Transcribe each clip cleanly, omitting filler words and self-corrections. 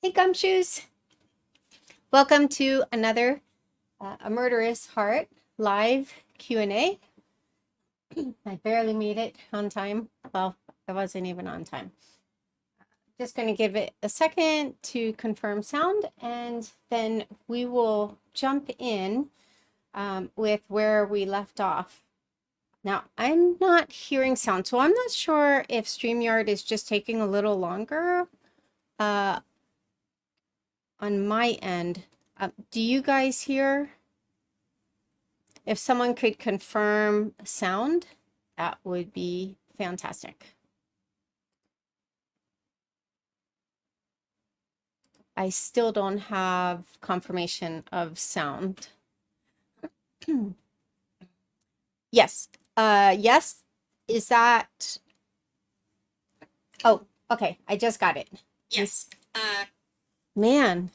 Hey Gumshoes! Welcome to another A Murderous Heart live Q&A. I barely made it on time. Well, I wasn't even on time. Just going to give it a second to confirm sound, and then we will jump in with where we left off. Now, I'm not hearing sound, so I'm not sure if StreamYard is just taking a little longer uh, on my end. Do you guys hear? If someone could confirm sound, that would be fantastic. I still don't have confirmation of sound. Yes. Yes. Is that... Oh, okay. I just got it. Yes. Man,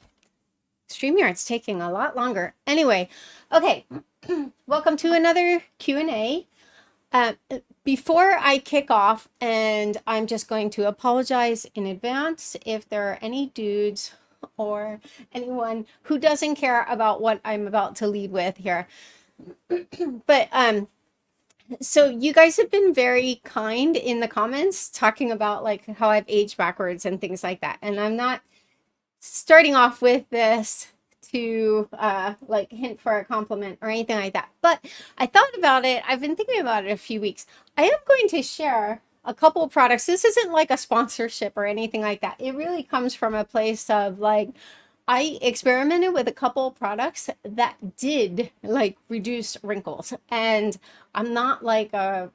StreamYard's taking a lot longer. Anyway, okay. Welcome to another Q&A. Before I kick off, and I'm just going to apologize in advance if there are any dudes or anyone who doesn't care about what I'm about to lead with here. But so you guys have been very kind in the comments talking about like how I've aged backwards and things like that. And I'm not starting off with this to like hint for a compliment or anything like that. But I thought about it. I've been thinking about it a few weeks. I am going to share a couple of products. This isn't like a sponsorship or anything like that. It really comes from a place of like, I experimented with a couple of products that did like reduce wrinkles. And I'm not like a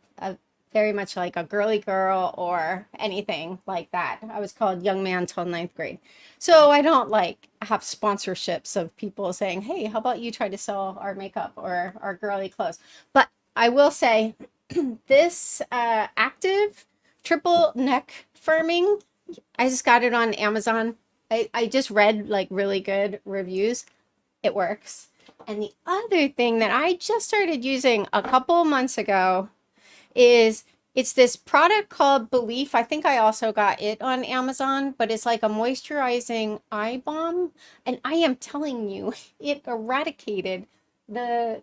very much like a girly girl or anything like that. I was called young man till ninth grade. So I don't like have sponsorships of people saying, hey, how about you try to sell our makeup or our girly clothes? But I will say this active triple neck firming, I just got it on Amazon. I just read like really good reviews. It works. And the other thing that I just started using a couple months ago is it's this product called Belief. I think I also got it on Amazon, but it's like a moisturizing eye balm. And I am telling you, it eradicated the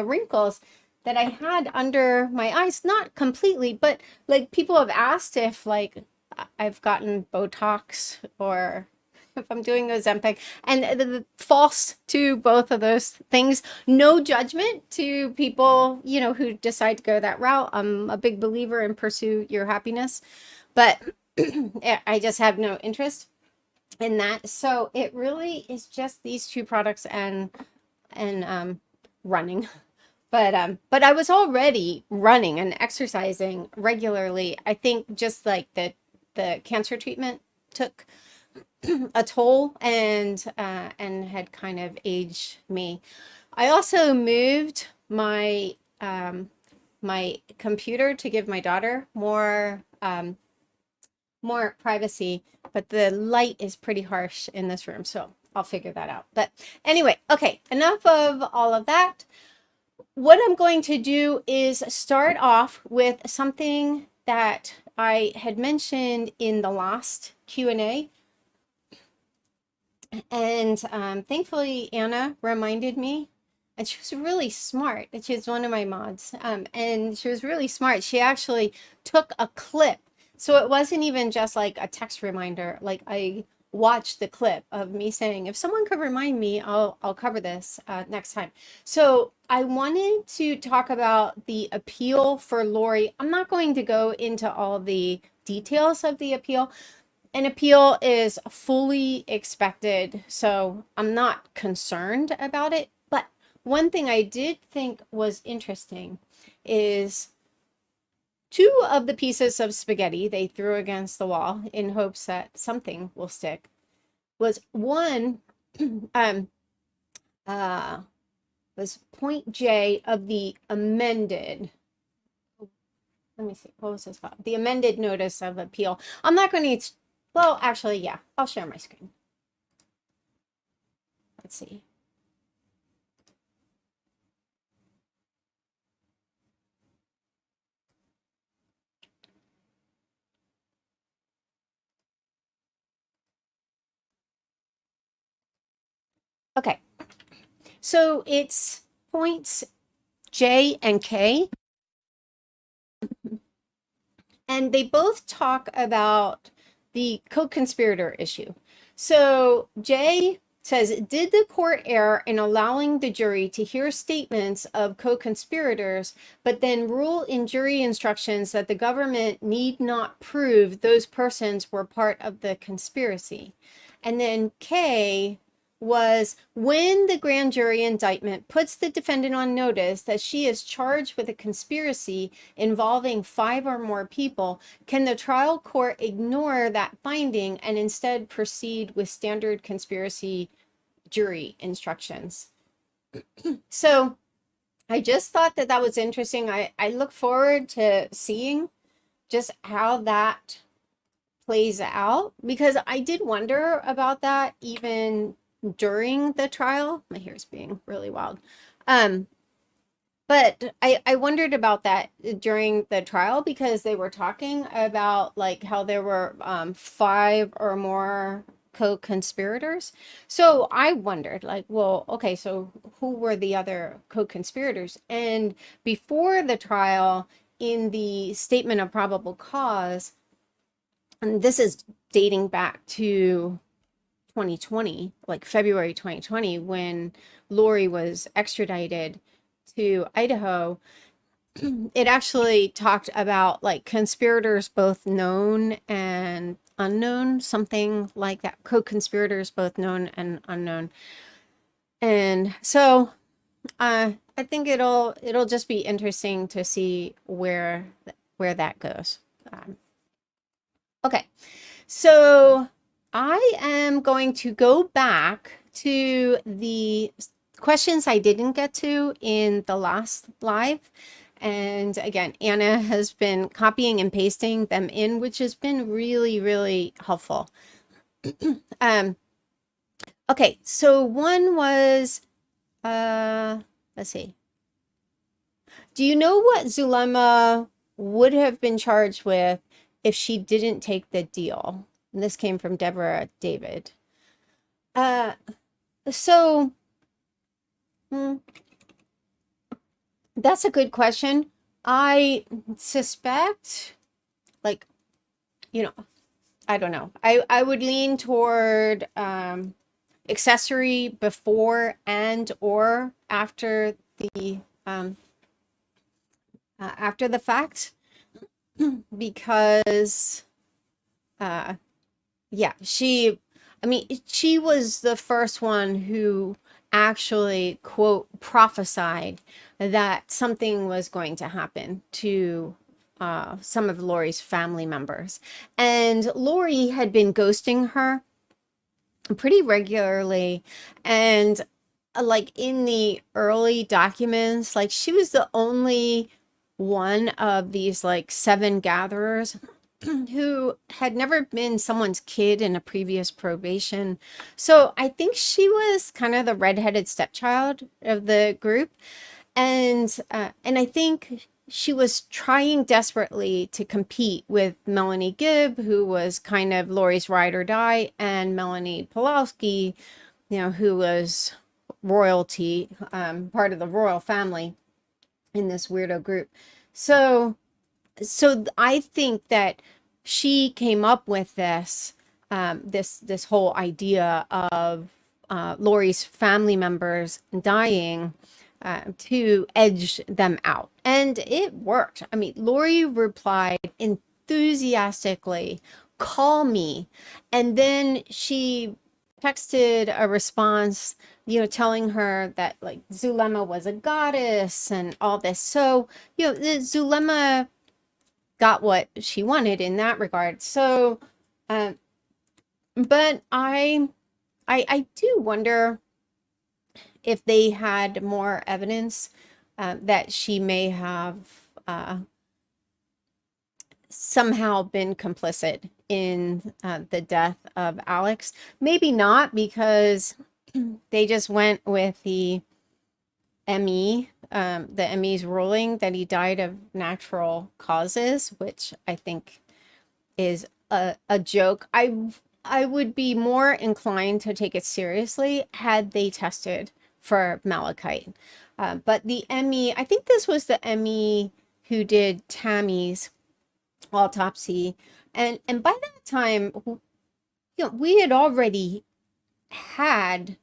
wrinkles that I had under my eyes. Not completely, but like people have asked if like I've gotten Botox or if I'm doing Ozempic, and false to both of those things. No judgment to people, you know, who decide to go that route. I'm a big believer in pursue your happiness, but I just have no interest in that. So it really is just these two products and running. But I was already running and exercising regularly. I think just like the cancer treatment took a toll and had kind of aged me. I also moved my my computer to give my daughter more privacy, but the light is pretty harsh in this room, so I'll figure that out. But anyway, okay, enough of all of that. What I'm going to do is start off with something that I had mentioned in the last Q&A. And thankfully, Anna reminded me, and she was really smart. And she's one of my mods, and she was really smart. She actually took a clip, so it wasn't even just like a text reminder. Like I watched the clip of me saying, "If someone could remind me, I'll cover this next time." So I wanted to talk about the appeal for Lori. I'm not going to go into all the details of the appeal. An appeal is fully expected, so I'm not concerned about it. But one thing I did think was interesting is two of the pieces of spaghetti they threw against the wall in hopes that something will stick was one um uh was point J of the amended, let me see, what was this called? The amended notice of appeal. I'm not going to, well, actually, yeah, I'll share my screen. Let's see. Okay. So it's points J and K. And they both talk about the co-conspirator issue. So J says, did the court err in allowing the jury to hear statements of co-conspirators, but then rule in jury instructions that the government need not prove those persons were part of the conspiracy? And then K was, when the grand jury indictment puts the defendant on notice that she is charged with a conspiracy involving 5 or more people, can the trial court ignore that finding and instead proceed with standard conspiracy jury instructions? So I just thought that was interesting. I look forward to seeing just how that plays out, because I did wonder about that even during the trial. My hair's being really wild. But I wondered about that during the trial, because they were talking about like how there were 5 or more co-conspirators. So I wondered, like, well, okay, so who were the other co-conspirators? And before the trial, in the statement of probable cause, and this is dating back to 2020, like February 2020, when Lori was extradited to Idaho, it actually talked about like conspirators both known and unknown, something like that. Co-conspirators both known and unknown. And so I think it'll just be interesting to see where that goes. Okay, so I am going to go back to the questions I didn't get to in the last live. And again, Anna has been copying and pasting them in, which has been really, really helpful. Okay, so one was, let's see. Do you know what Zulma would have been charged with if she didn't take the deal? And this came from Deborah David. So that's a good question. I suspect, like, I don't know. I would lean toward accessory before and or after the fact, because yeah, she was the first one who actually, quote, prophesied that something was going to happen to some of Lori's family members. And Lori had been ghosting her pretty regularly. And like in the early documents, like she was the only one of these like 7 gatherers who had never been someone's kid in a previous probation. So I think she was kind of the redheaded stepchild of the group. And I think she was trying desperately to compete with Melanie Gibb, who was kind of Lori's ride or die, and Melanie Pawlowski, who was royalty, part of the royal family in this weirdo group. So I think that she came up with this whole idea of Lori's family members dying to edge them out. And it worked. I mean, Lori replied enthusiastically, "Call me." And then she texted a response, telling her that like Zulema was a goddess and all this. So, Zulema got what she wanted in that regard. So, but I do wonder if they had more evidence that she may have somehow been complicit in the death of Alex. Maybe not, because they just went with the ME's ruling that he died of natural causes, which I think is a joke. I I would be more inclined to take it seriously had they tested for malachite. But the ME, I think this was the ME who did Tammy's autopsy, and by that time, we had already had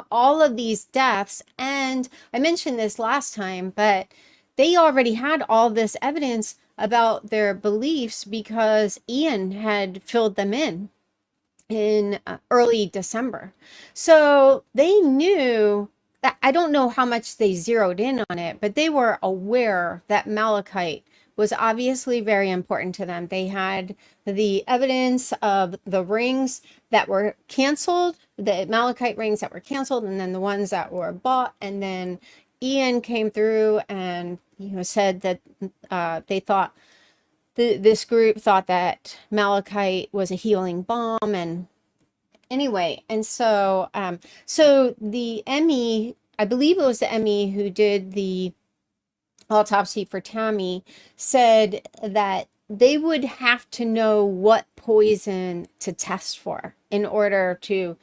all of these deaths, and I mentioned this last time, but they already had all this evidence about their beliefs because Ian had filled them in early December. So they knew that, I don't know how much they zeroed in on it, but they were aware that malachite was obviously very important to them. They had the evidence of the rings that were canceled, the malachite rings that were canceled, and then the ones that were bought. And then Ian came through and said that they thought this group thought that malachite was a healing balm. And anyway, and so so the ME, I believe it was the ME who did the autopsy for Tammy, said that they would have to know what poison to test for in order to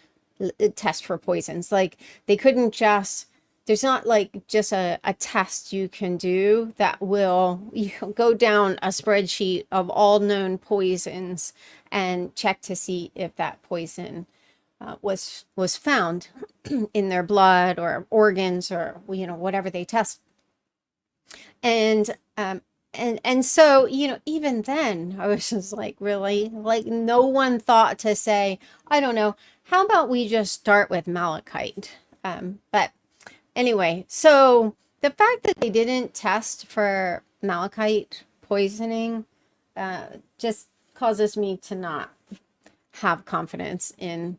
test for poisons. Like they couldn't just, there's not like just a test you can do that will go down a spreadsheet of all known poisons and check to see if that poison was found in their blood or organs or whatever they test. And so even then I was just like, really, like no one thought to say, I don't know, how about we just start with malachite. But anyway, so the fact that they didn't test for malachite poisoning just causes me to not have confidence in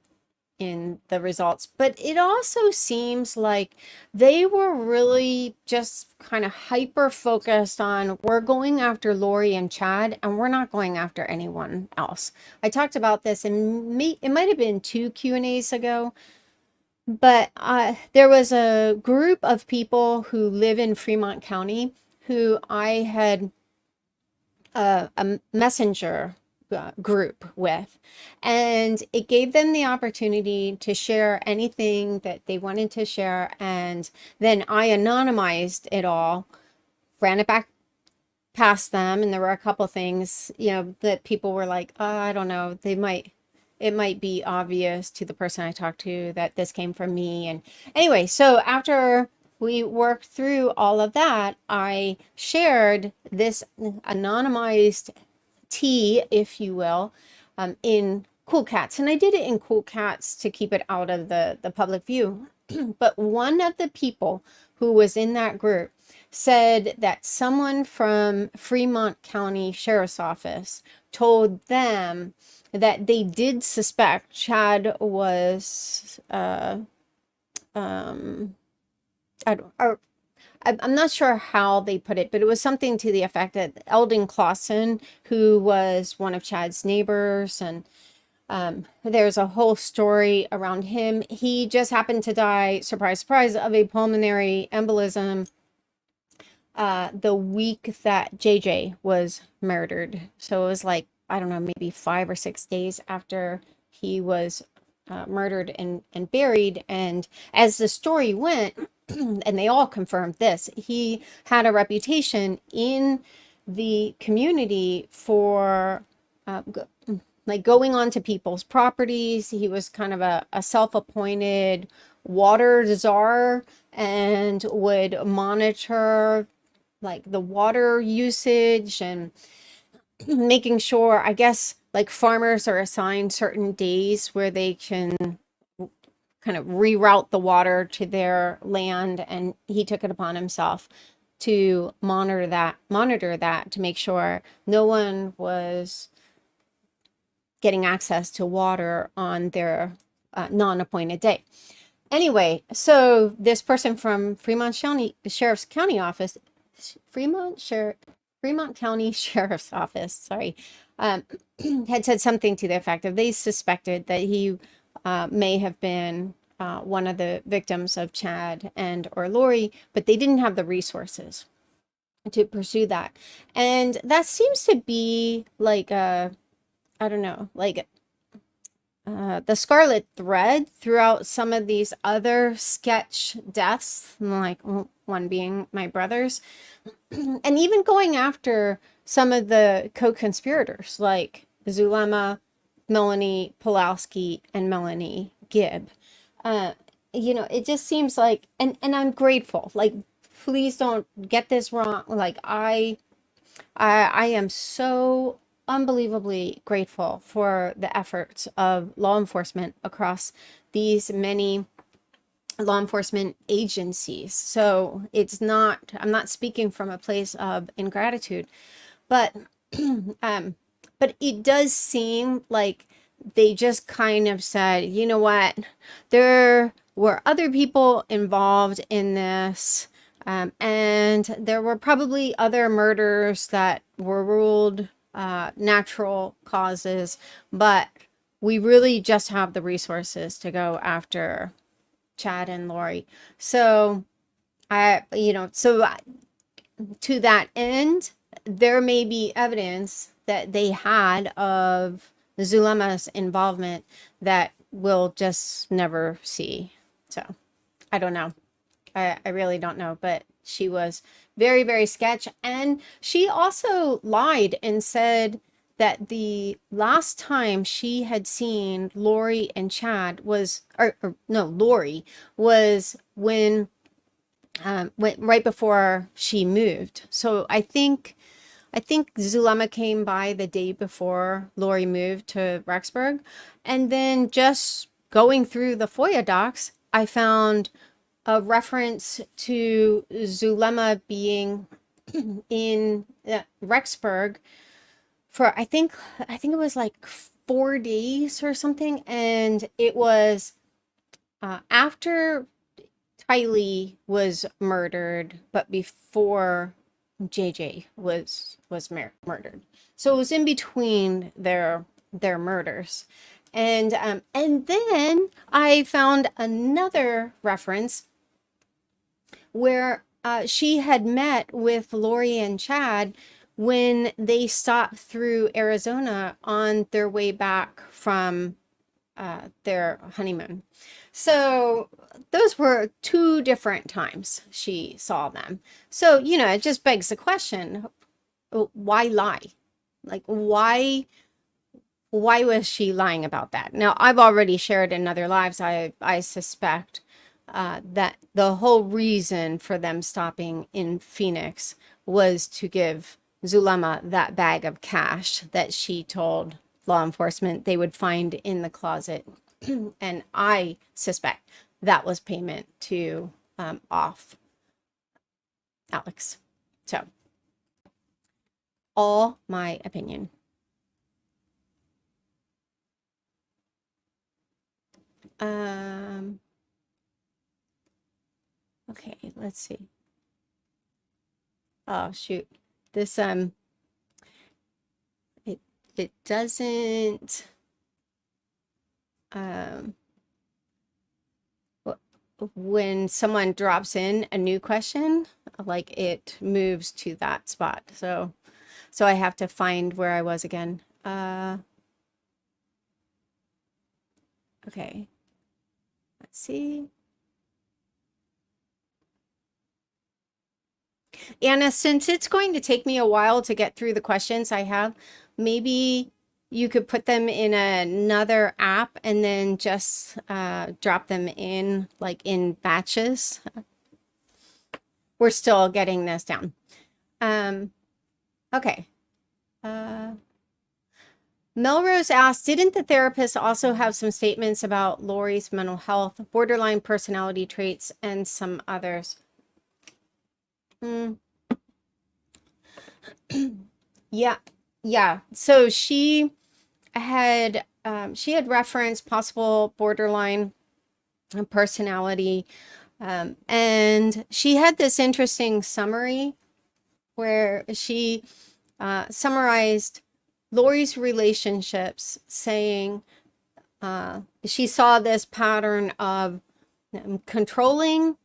the results. But it also seems like they were really just kind of hyper focused on, we're going after Lori and Chad and we're not going after anyone else. I talked about this and it might have been 2 Q&As ago, but there was a group of people who live in Fremont County who I had a messenger group with, and it gave them the opportunity to share anything that they wanted to share. And then I anonymized it all, ran it back past them, and there were a couple things that people were like, I don't know, it might be obvious to the person I talked to that this came from me. And anyway, so after we worked through all of that, I shared this anonymized tea, if you will, in Cool Cats. And I did it in Cool Cats to keep it out of the public view. But one of the people who was in that group said that someone from Fremont County Sheriff's Office told them that they did suspect Chad was I'm not sure how they put it, but it was something to the effect that Eldon Clausen, who was one of Chad's neighbors, and there's a whole story around him. He just happened to die, surprise, surprise, of a pulmonary embolism the week that JJ was murdered. So it was like, I don't know, maybe 5 or 6 days after he was murdered and buried. And as the story went, and they all confirmed this, he had a reputation in the community for like going onto people's properties. He was kind of a self-appointed water czar and would monitor like the water usage and making sure, I guess, like farmers are assigned certain days where they can kind of reroute the water to their land, and he took it upon himself to monitor that to make sure no one was getting access to water on their non-appointed day. Anyway, so this person from Fremont County Sheriff's County Office, Fremont County Sheriff's Office, sorry, had said something to the effect of they suspected that he may have been one of the victims of Chad and or Lori, but they didn't have the resources to pursue that. And that seems to be like a, I don't know, like the scarlet thread throughout some of these other sketch deaths, like one being my brother's, and even going after some of the co-conspirators like Zulma, Melanie Pawlowski, and Melanie Gibb. Uh, it just seems like, and I'm grateful. Like, please don't get this wrong. Like, I am so unbelievably grateful for the efforts of law enforcement across these many law enforcement agencies. So I'm not speaking from a place of ingratitude, but but it does seem like they just kind of said, you know what, there were other people involved in this, and there were probably other murders that were ruled natural causes, but we really just have the resources to go after Chad and Lori. So to that end, there may be evidence that they had of Zulema's involvement that we'll just never see. So I don't know. I really don't know, but she was very, very sketch. And she also lied and said that the last time she had seen Lori and Chad was, or no, Lori was when right before she moved. So I think Zulema came by the day before Lori moved to Rexburg. And then just going through the FOIA docs, I found a reference to Zulema being in Rexburg for I think it was like 4 days or something, and it was after Tylee was murdered, but before JJ was murdered. So it was in between their murders. And then I found another reference where she had met with Lori and Chad when they stopped through Arizona on their way back from their honeymoon. So those were 2 different times she saw them. So, it just begs the question, why lie? Like, why was she lying about that? Now, I've already shared in other lives, I suspect that the whole reason for them stopping in Phoenix was to give Zulema that bag of cash that she told law enforcement they would find in the closet. And I suspect that was payment to off Alex. So, all my opinion. Okay, let's see. Oh, shoot. This, it doesn't, when someone drops in a new question, like it moves to that spot. So I have to find where I was again. Okay. Let's see. Anna, since it's going to take me a while to get through the questions I have, maybe you could put them in another app and then just drop them in like in batches. We're still getting this down. Okay. Melrose asked, didn't the therapist also have some statements about Lori's mental health, borderline personality traits, and some others? Yeah. So she had referenced possible borderline personality, and she had this interesting summary where she summarized Lori's relationships, saying she saw this pattern of controlling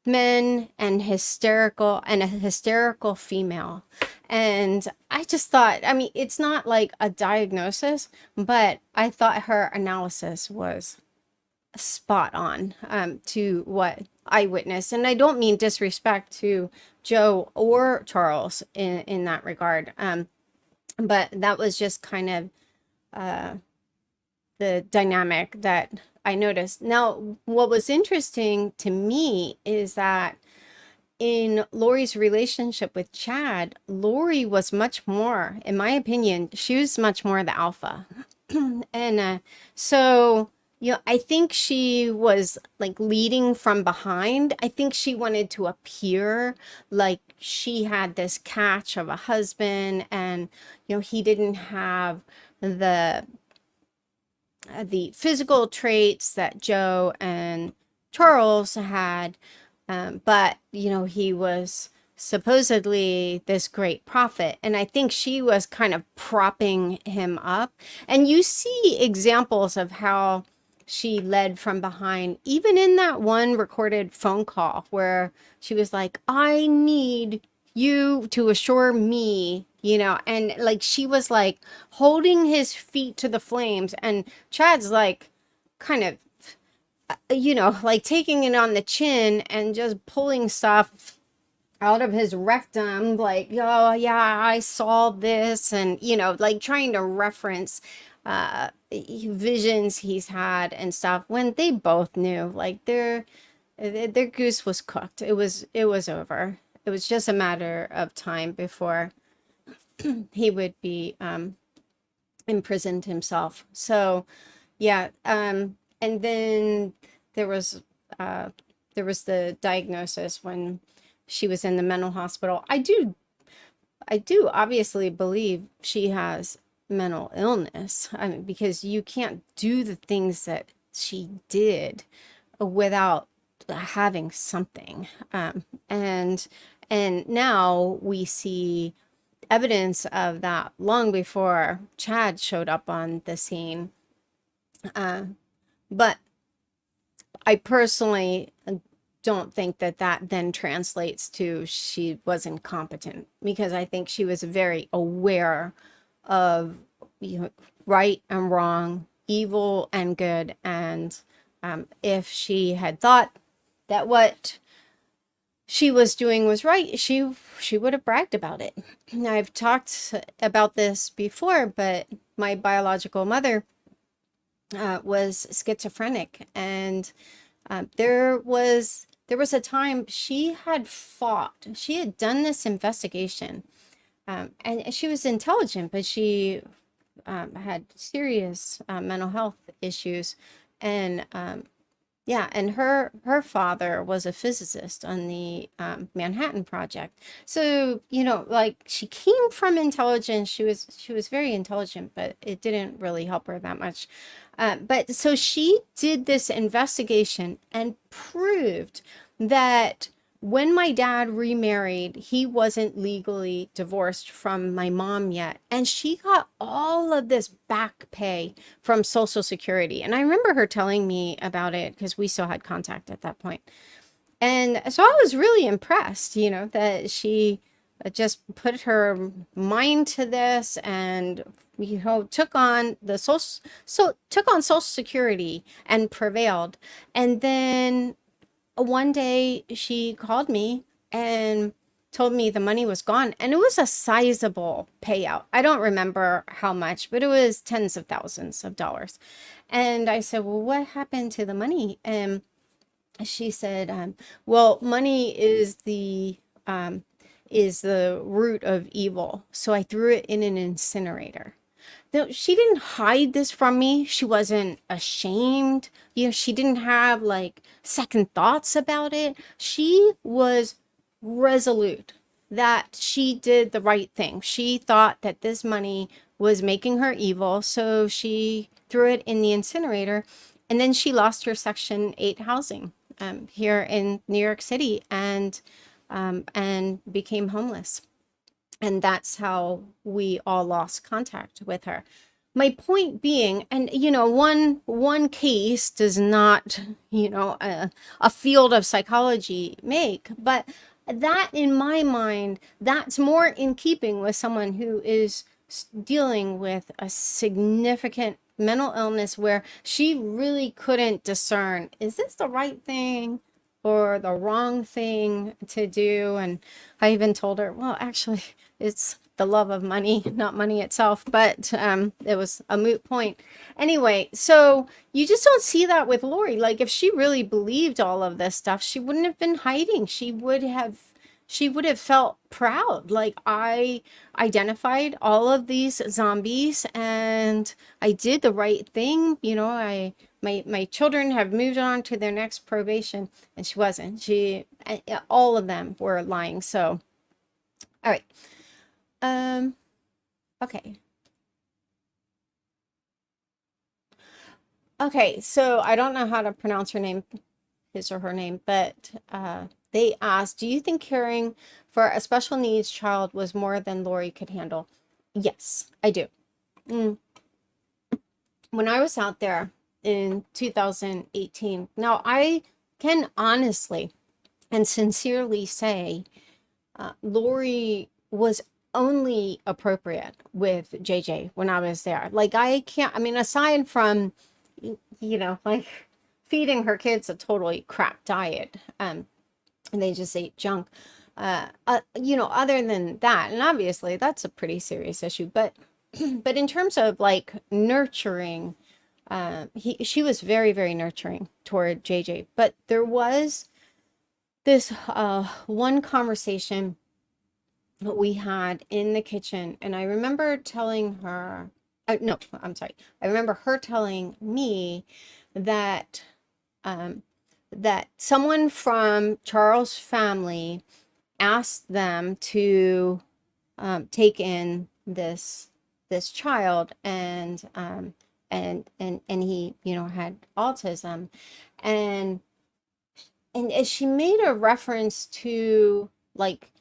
men and a hysterical female. And I just thought, I mean, it's not like a diagnosis, but I thought her analysis was spot on to what I witnessed. And I don't mean disrespect to Joe or Charles in that regard. But that was just kind of uh, the dynamic that I noticed. Now, what was interesting to me is that in Lori's relationship with Chad, Lori was much more, in my opinion, she was much more the alpha. And so, you know, I think she was like leading from behind. I think she wanted to appear like she had this catch of a husband, and, you know, he didn't have the physical traits that Joe and Charles had. But, you know, he was supposedly this great prophet. And I think she was kind of propping him up. And you see examples of how she led from behind, even in that one recorded phone call where she was like, I need you to assure me, you know, and like she was like holding his feet to the flames. And Chad's like kind of, you know, like taking it on the chin and just pulling stuff out of his rectum, like, oh yeah, I saw this, and, you know, like trying to reference visions he's had and stuff, when they both knew like their goose was cooked. It was over. It was just a matter of time before he would be imprisoned himself. So yeah, and then there was the diagnosis when she was in the mental hospital. I do obviously believe she has mental illness. I mean, because you can't do the things that she did without having something. And now we see evidence of that long before Chad showed up on the scene. But I personally don't think that then translates to she was incompetent, because I think she was very aware of, you know, right and wrong, evil and good. And if she had thought that what she was doing was right, she would have bragged about it. I've talked about this before, but my biological mother was schizophrenic, and there was a time she had done this investigation, and she was intelligent, but she had serious mental health issues. And yeah, and her father was a physicist on the Manhattan Project. So, you know, like she came from intelligence. She was very intelligent, but it didn't really help her that much. But so she did this investigation and proved that when my dad remarried, he wasn't legally divorced from my mom yet. And she got all of this back pay from Social Security. And I remember her telling me about it because we still had contact at that point. And so I was really impressed, you know, that she just put her mind to this, and, you know, took on Social Security and prevailed. And then one day she called me and told me the money was gone, and it was a sizable payout. I don't remember how much, but it was tens of thousands of dollars. And I said, well, what happened to the money? And she said, well, money is the root of evil, so I threw it in an incinerator. No, she didn't hide this from me. She wasn't ashamed. You know, she didn't have like second thoughts about it. She was resolute that she did the right thing. She thought that this money was making her evil, so she threw it in the incinerator. And then she lost her Section 8 housing here in New York City, and became homeless. And that's how we all lost contact with her. My point being, and, you know, one case does not, you know, a field of psychology make, but that, in my mind, that's more in keeping with someone who is dealing with a significant mental illness where she really couldn't discern, is this the right thing or the wrong thing to do? And I even told her, well, actually, it's the love of money, not money itself, but it was a moot point. Anyway, so you just don't see that with Lori. Like, if she really believed all of this stuff, she wouldn't have been hiding. She would have felt proud. Like, I identified all of these zombies and I did the right thing. My children have moved on to their next probation, and she wasn't. All of them were lying. So, all right. Okay. Okay, so I don't know how to pronounce her name, his or her name, but they asked, do you think caring for a special needs child was more than Lori could handle? Yes, I do. When I was out there in 2018, now I can honestly and sincerely say Lori was only appropriate with JJ when I was there. Like, aside from, like feeding her kids a totally crap diet, and they just ate junk. Other than that, and obviously that's a pretty serious issue, but but in terms of like nurturing, she was very, very nurturing toward JJ. But there was this one conversation that we had in the kitchen, and I remember telling her, no, I'm sorry, I remember her telling me that that someone from Charles' family asked them to take in this child, and he had autism, and as she made a reference to, like,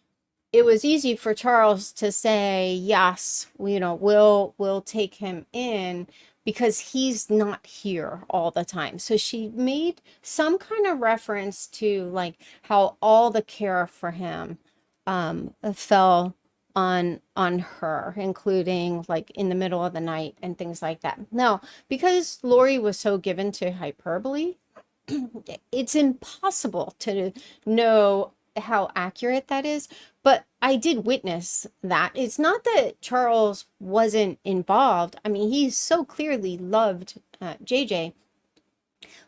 it was easy for Charles to say, yes, we'll take him in because he's not here all the time. So she made some kind of reference to like how all the care for him fell on her, including like in the middle of the night and things like that. Now, because Lori was so given to hyperbole, it's impossible to know how accurate that is, but I did witness that. It's not that Charles wasn't involved. I mean, he so clearly loved JJ,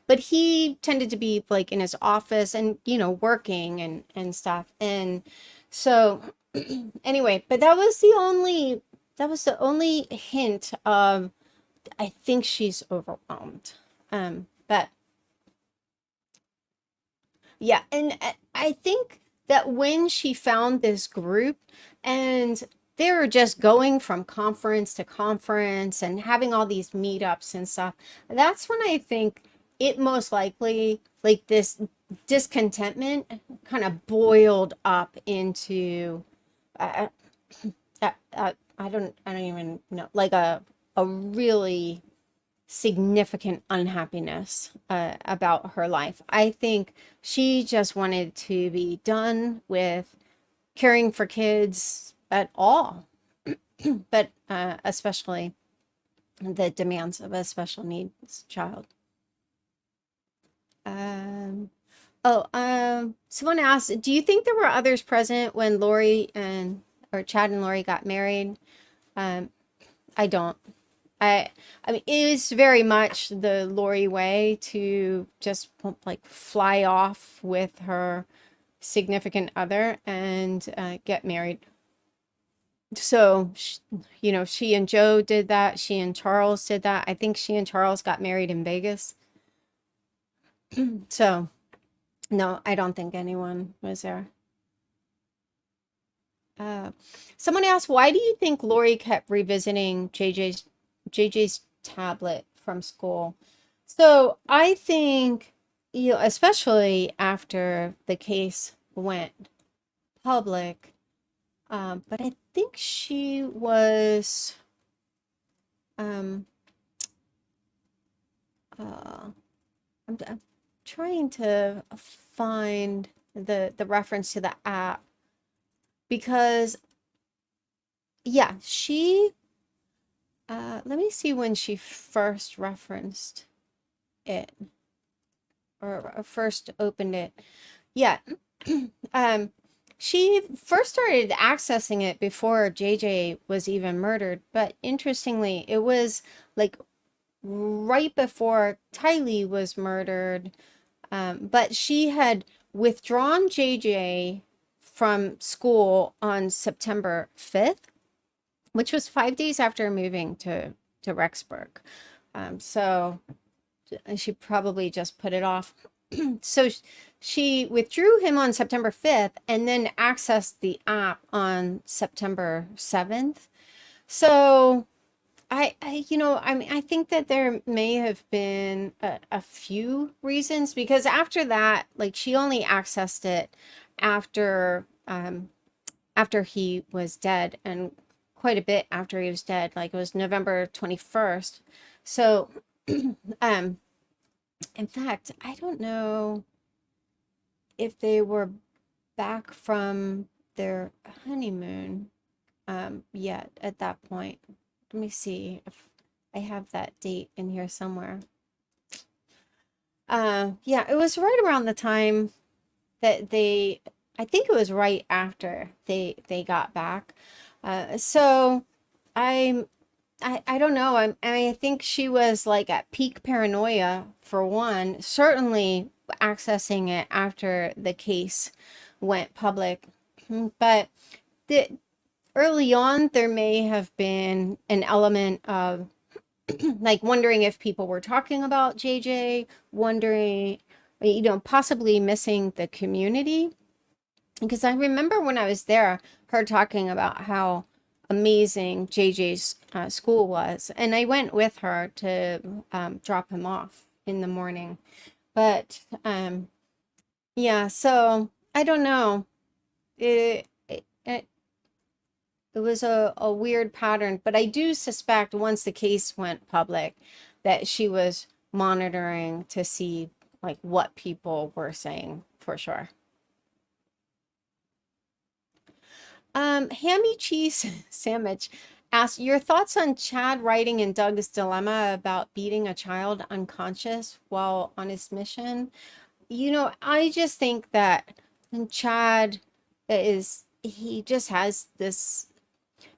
but he tended to be like in his office and working and stuff. And so anyway, but that was the only hint of, I think she's overwhelmed. But yeah, and I think that when she found this group and they were just going from conference to conference and having all these meetups and stuff, that's when I think it most likely, like, this discontentment kind of boiled up into, uh, I don't even know, like a really significant unhappiness about her life. I think she just wanted to be done with caring for kids at all, but especially the demands of a special needs child. Someone asked, do you think there were others present when Chad and Lori got married? I don't. I mean, it is very much the Lori way to just like fly off with her significant other and get married. So, she and Joe did that. She and Charles did that. I think she and Charles got married in Vegas. So, no, I don't think anyone was there. Someone asked, why do you think Lori kept revisiting JJ's tablet from school? So I think, especially after the case went public, but I think she was, I'm trying to find the reference to the app, because yeah, she let me see when she first referenced it, or first opened it. Yeah. She first started accessing it before JJ was even murdered, but interestingly, it was like right before Tylee was murdered. But she had withdrawn JJ from school on September 5th, which was 5 days after moving to Rexburg. So she probably just put it off. So she withdrew him on September 5th and then accessed the app on September 7th. So I mean, I think that there may have been a few reasons, because after that, like, she only accessed it after after he was dead, and quite a bit after he was dead. Like, it was November 21st. So, um, in fact, I don't know if they were back from their honeymoon yet at that point. Let me see if I have that date in here somewhere. Yeah, it was right around the time that I think it was right after they got back. So I'm I don't know. I think she was like at peak paranoia for one, certainly accessing it after the case went public. But the early on, there may have been an element of like wondering if people were talking about JJ, wondering, possibly missing the community. Because I remember when I was there, her talking about how amazing JJ's school was. And I went with her to drop him off in the morning. But yeah, so I don't know. It was a weird pattern, but I do suspect once the case went public that she was monitoring to see like what people were saying for sure. Hammy Cheese Sandwich asked your thoughts on Chad writing in Doug's dilemma about beating a child unconscious while on his mission. I just think that Chad he just has this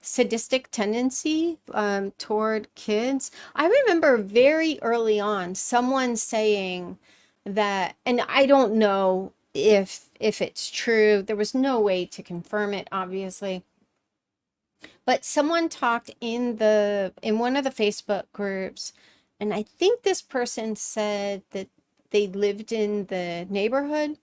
sadistic tendency toward kids. I remember very early on someone saying that, and I don't know if it's true. There was no way to confirm it, obviously. But someone talked in one of the Facebook groups, and I think this person said that they lived in the neighborhood,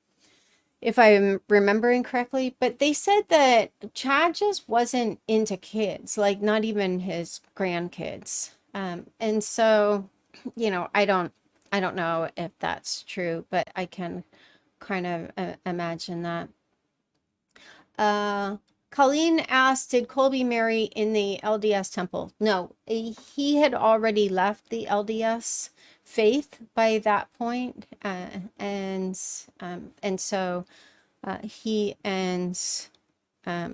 if I'm remembering correctly, but they said that Chad just wasn't into kids, like not even his grandkids. And so, I don't know if that's true, but I can kind of imagine that. Colleen asked, did Colby marry in the LDS temple? No, he had already left the LDS faith by that point, and so he and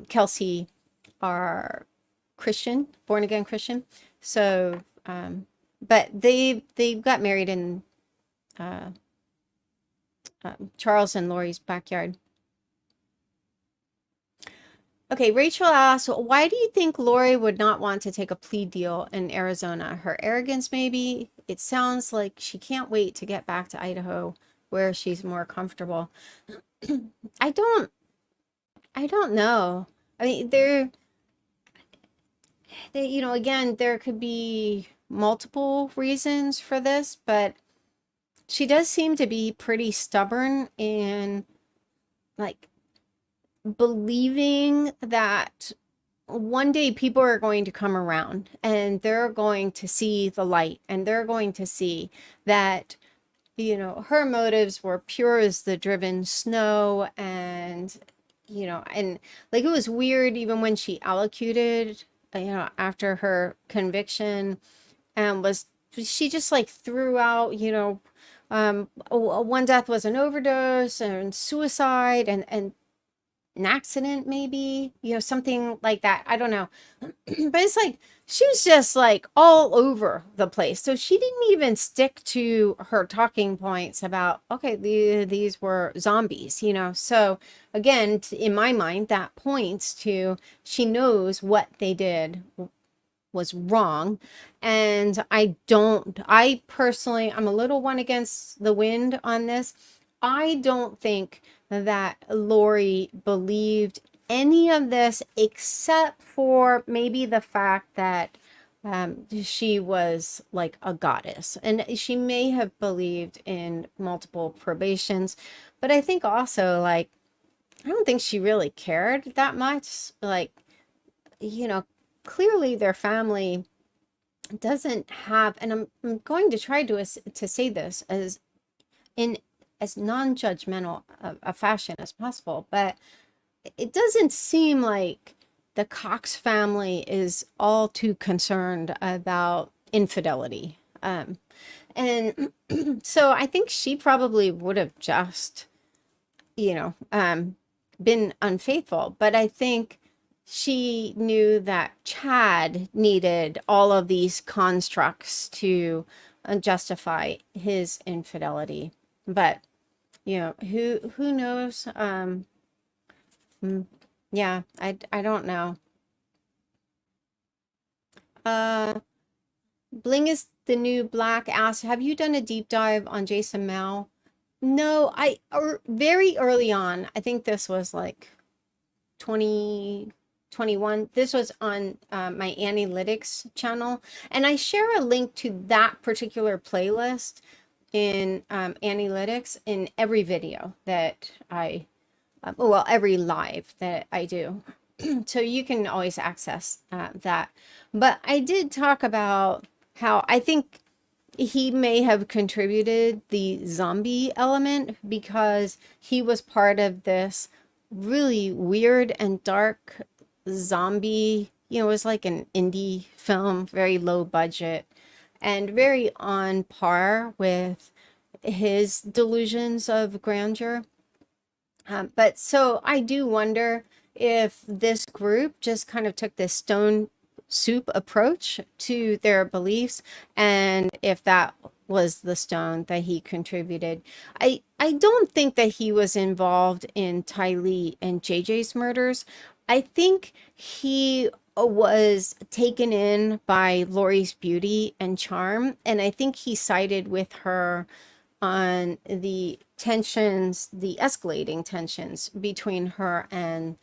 Kelsey are Christian, born again Christian. So, but they got married in Charles and Lori's backyard. Okay, Rachel asks, why do you think Lori would not want to take a plea deal in Arizona? Her arrogance, maybe? It sounds like she can't wait to get back to Idaho where she's more comfortable. I don't know. I mean, again, there could be multiple reasons for this, but she does seem to be pretty stubborn in like believing that one day people are going to come around and they're going to see the light, and they're going to see that her motives were pure as the driven snow. And and like, it was weird even when she allocuted after her conviction, and she just like threw out One death was an overdose and suicide and an accident, maybe, something like that. I don't know. But it's like she was just like all over the place. So she didn't even stick to her talking points about, okay, these were zombies, So again, in my mind, that points to she knows what they did was wrong. And I personally, I'm a little one against the wind on this. I don't think that Lori believed any of this except for maybe the fact that she was like a goddess, and she may have believed in multiple probations, but I think also, like, I don't think she really cared that much. Like, you know, clearly their family doesn't have, and I'm going to try to say this in as non-judgmental a fashion as possible, but it doesn't seem like the Cox family is all too concerned about infidelity. And so I think she probably would have just, been unfaithful. But I think she knew that Chad needed all of these constructs to justify his infidelity. But who knows? Yeah, I don't know. Bling is the new black asks, have you done a deep dive on Jason Mow? No, very early on, I think this was like 2021. This was on my Analytics channel, and I share a link to that particular playlist in Analytics in every video that every live that I do. So you can always access that. But I did talk about how I think he may have contributed the zombie element because he was part of this really weird and dark zombie. It was like an indie film, very low budget, and very on par with his delusions of grandeur. But so I do wonder if this group just kind of took this stone soup approach to their beliefs, and if that was the stone that he contributed. I don't think that he was involved in Tylee and JJ's murders. I think he was taken in by Lori's beauty and charm, and I think he sided with her on the tensions, the escalating tensions between her and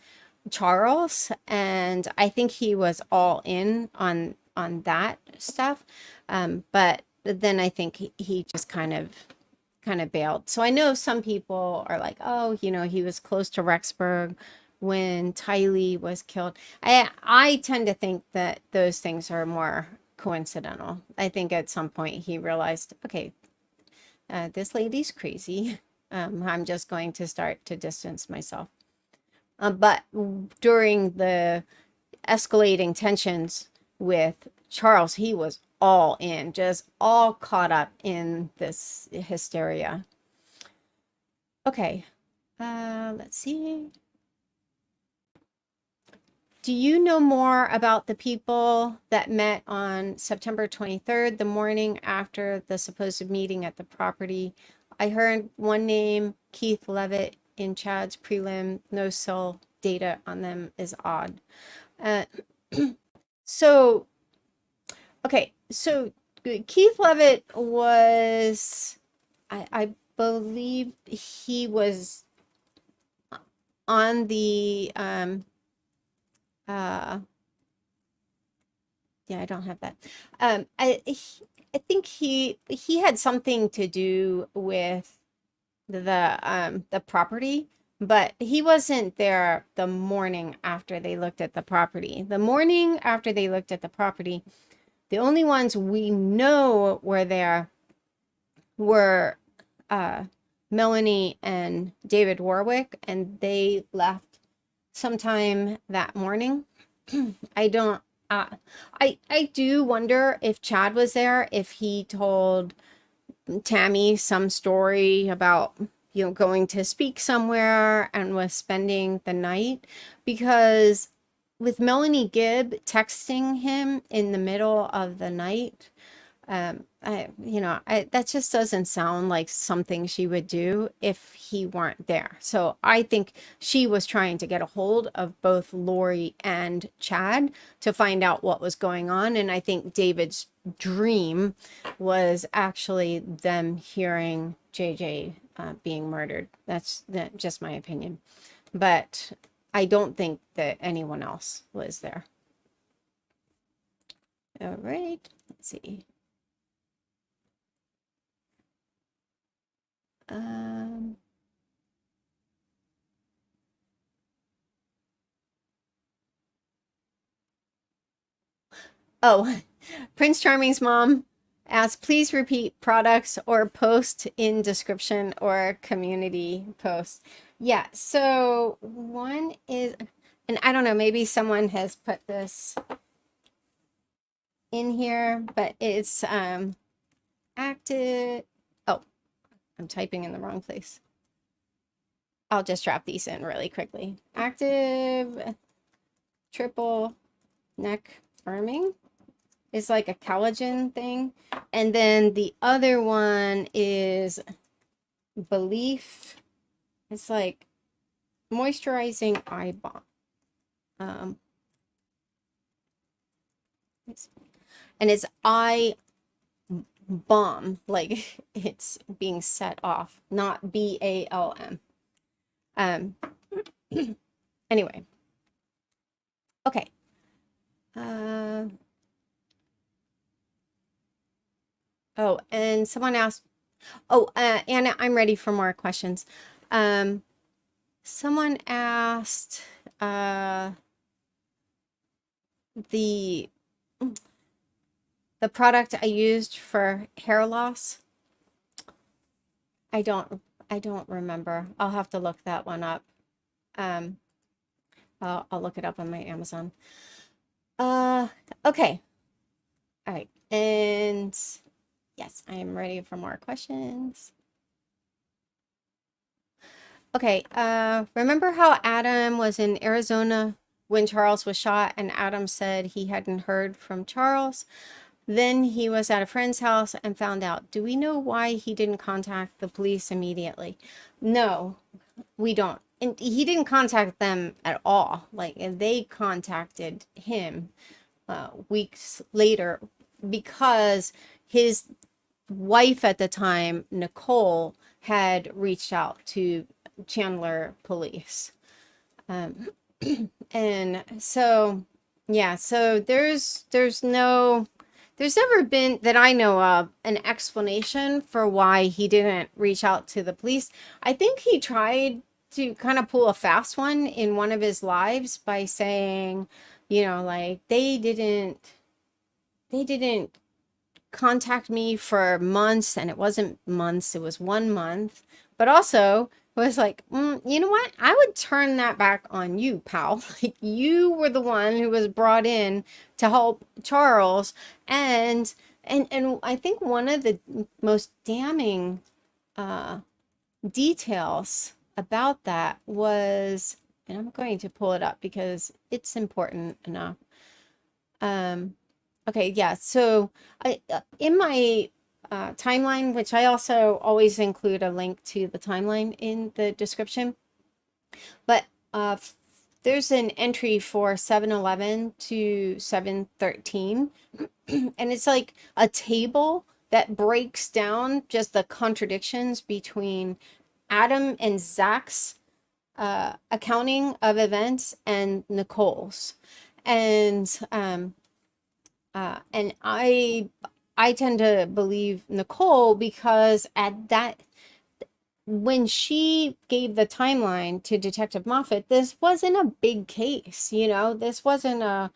Charles, and I think he was all in on that stuff. But then I think he just kind of bailed. So I know some people are like, oh, he was close to Rexburg when Tylee was killed. I tend to think that those things are more coincidental. I think at some point he realized, okay, this lady's crazy. I'm just going to start to distance myself. But during the escalating tensions with Charles, he was all in, just all caught up in this hysteria. Okay, let's see. Do you know more about the people that met on September 23rd, the morning after the supposed meeting at the property? I heard one name, Keith Levitt, in Chad's prelim. No cell data on them is odd. So Keith Levitt was, I believe he was on the I don't have that. I think he had something to do with the property, but he wasn't there the morning after they looked at the property. The morning after they looked at the property, the only ones we know were there were Melanie and David Warwick, and they left sometime that morning. I do wonder if Chad was there, if he told Tammy some story about, going to speak somewhere and was spending the night, because with Melanie Gibb texting him in the middle of the night, that just doesn't sound like something she would do if he weren't there. So I think she was trying to get a hold of both Lori and Chad to find out what was going on. And I think David's dream was actually them hearing JJ being murdered. That's just my opinion. But I don't think that anyone else was there. All right, let's see. Oh, Prince Charming's mom asked, please repeat products or post in description or community post. Yeah, so one is, and I don't know, maybe someone has put this in here, but it's active. Oh, I'm typing in the wrong place. I'll just drop these in really quickly. Active triple neck firming is like a collagen thing. And then the other one is Belief. It's like moisturizing eye balm. And it's eye balm, like it's being set off, not BALM. Anyway. Okay. Oh, and someone asked, Anna, I'm ready for more questions. Someone asked, the product I used for hair loss. I don't remember. I'll have to look that one up. I'll look it up on my Amazon. Okay. All right. And yes, I am ready for more questions. Okay. Remember how Adam was in Arizona when Charles was shot, and Adam said he hadn't heard from Charles? Then he was at a friend's house and found out. Do we know why he didn't contact the police immediately? No, we don't. And he didn't contact them at all. Like, and they contacted him weeks later because his wife at the time, Nicole, had reached out to Chandler police. And so, yeah, so there's never been, that I know of, an explanation for why he didn't reach out to the police. I think he tried to kind of pull a fast one in one of his lives by saying, like, they didn't contact me for months, and it wasn't months, it was 1 month. But also was like, you know what? I would turn that back on you, pal. Like, you were the one who was brought in to help Charles. And I think one of the most damning details about that was, and I'm going to pull it up because it's important enough. Okay, yeah, so in my timeline, which I also always include a link to the timeline in the description, but there's an entry for 7/11 to 7/13, and it's like a table that breaks down just the contradictions between Adam and Zach's accounting of events and Nicole's. And I tend to believe Nicole because when she gave the timeline to Detective Moffat, this wasn't a big case, this wasn't a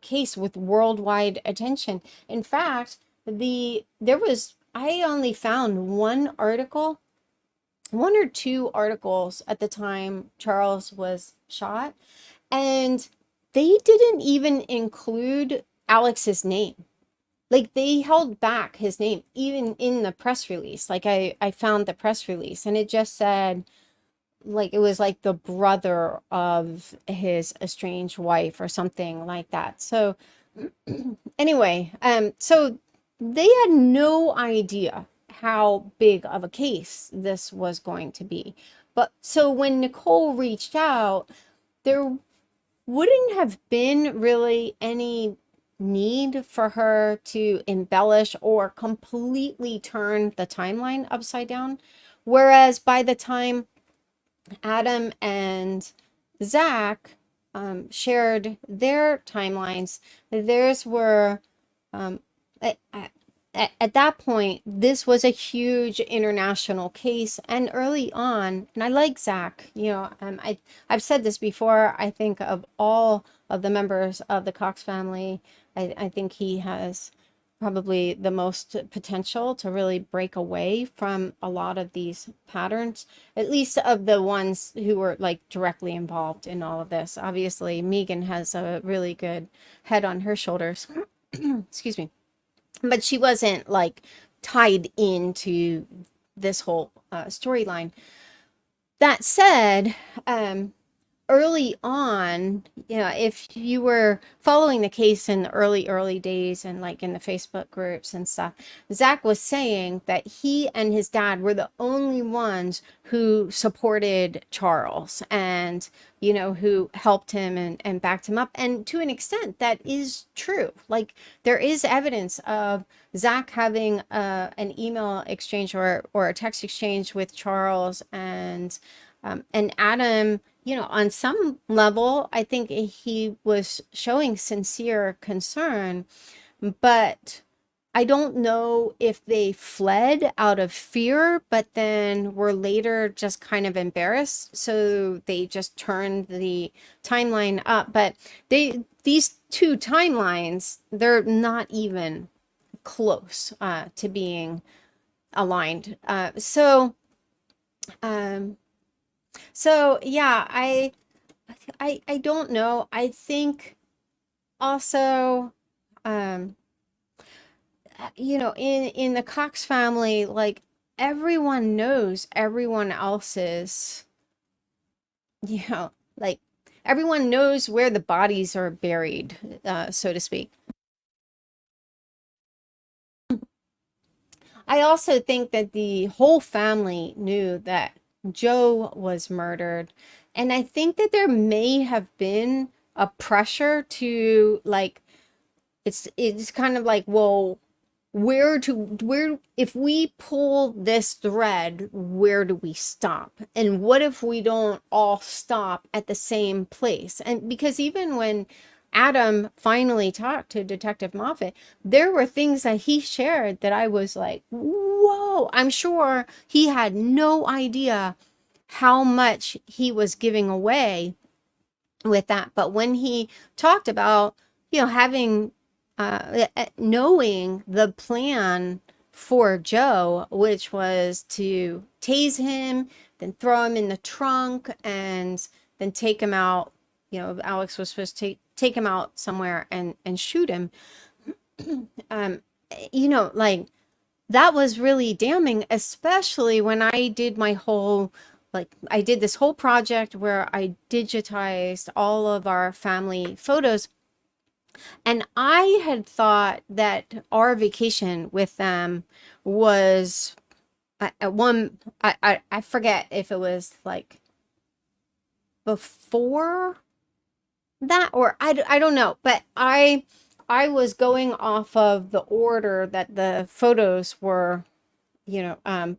case with worldwide attention. In fact, I only found one or two articles at the time Charles was shot, and they didn't even include Alex's name. like they held back his name even in the press release. Like I found the press release and it just said like it was like the brother of his estranged wife or something like that. So anyway, so they had no idea how big of a case this was going to be. But so when Nicole reached out, there wouldn't have been really any need for her to embellish or completely turn the timeline upside down. Whereas by the time Adam and Zach shared their timelines, theirs were um, at, at that point, this was a huge international case. And early on, and I like Zach, I've said this before, I think of all of the members of the Cox family, I think he has probably the most potential to really break away from a lot of these patterns, at least of the ones who were like directly involved in all of this. Obviously, Megan has a really good head on her shoulders. Excuse me. But she wasn't like tied into this whole storyline. That said, early on, if you were following the case in the early days and like in the Facebook groups and stuff, Zach was saying that he and his dad were the only ones who supported Charles and, who helped him and backed him up. And to an extent, that is true. Like there is evidence of Zach having an email exchange or a text exchange with Charles and Adam, on some level, I think he was showing sincere concern, but I don't know if they fled out of fear, but then were later just kind of embarrassed. So they just turned the timeline up. But these two timelines, they're not even close to being aligned. So yeah, I don't know. I think also in the Cox family, like everyone knows everyone else's, like everyone knows where the bodies are buried, so to speak. I also think that the whole family knew that Joe was murdered. And I think that there may have been a pressure to like, it's kind of like, well, where if we pull this thread, where do we stop? And what if we don't all stop at the same place? And because even when Adam finally talked to Detective Moffat, there were things that he shared that I was like, whoa, I'm sure he had no idea how much he was giving away with that. But when he talked about, having knowing the plan for Joe, which was to tase him, then throw him in the trunk, and then take him out. Alex was supposed to take him out somewhere and shoot him. Like that was really damning, especially when I did my whole, like I did this whole project where I digitized all of our family photos. And I had thought that our vacation with them was at one, I forget if it was like before that or I don't know, but I was going off of the order that the photos were,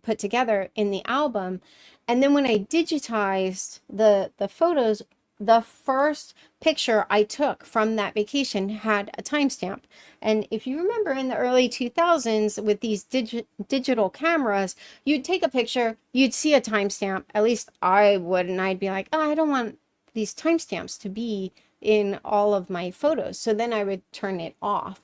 put together in the album. And then when I digitized the photos, the first picture I took from that vacation had a timestamp. And if you remember in the early 2000s with these digital cameras, you'd take a picture, you'd see a timestamp, at least I would, and I'd be like, oh, I don't want these timestamps to be in all of my photos. So then I would turn it off.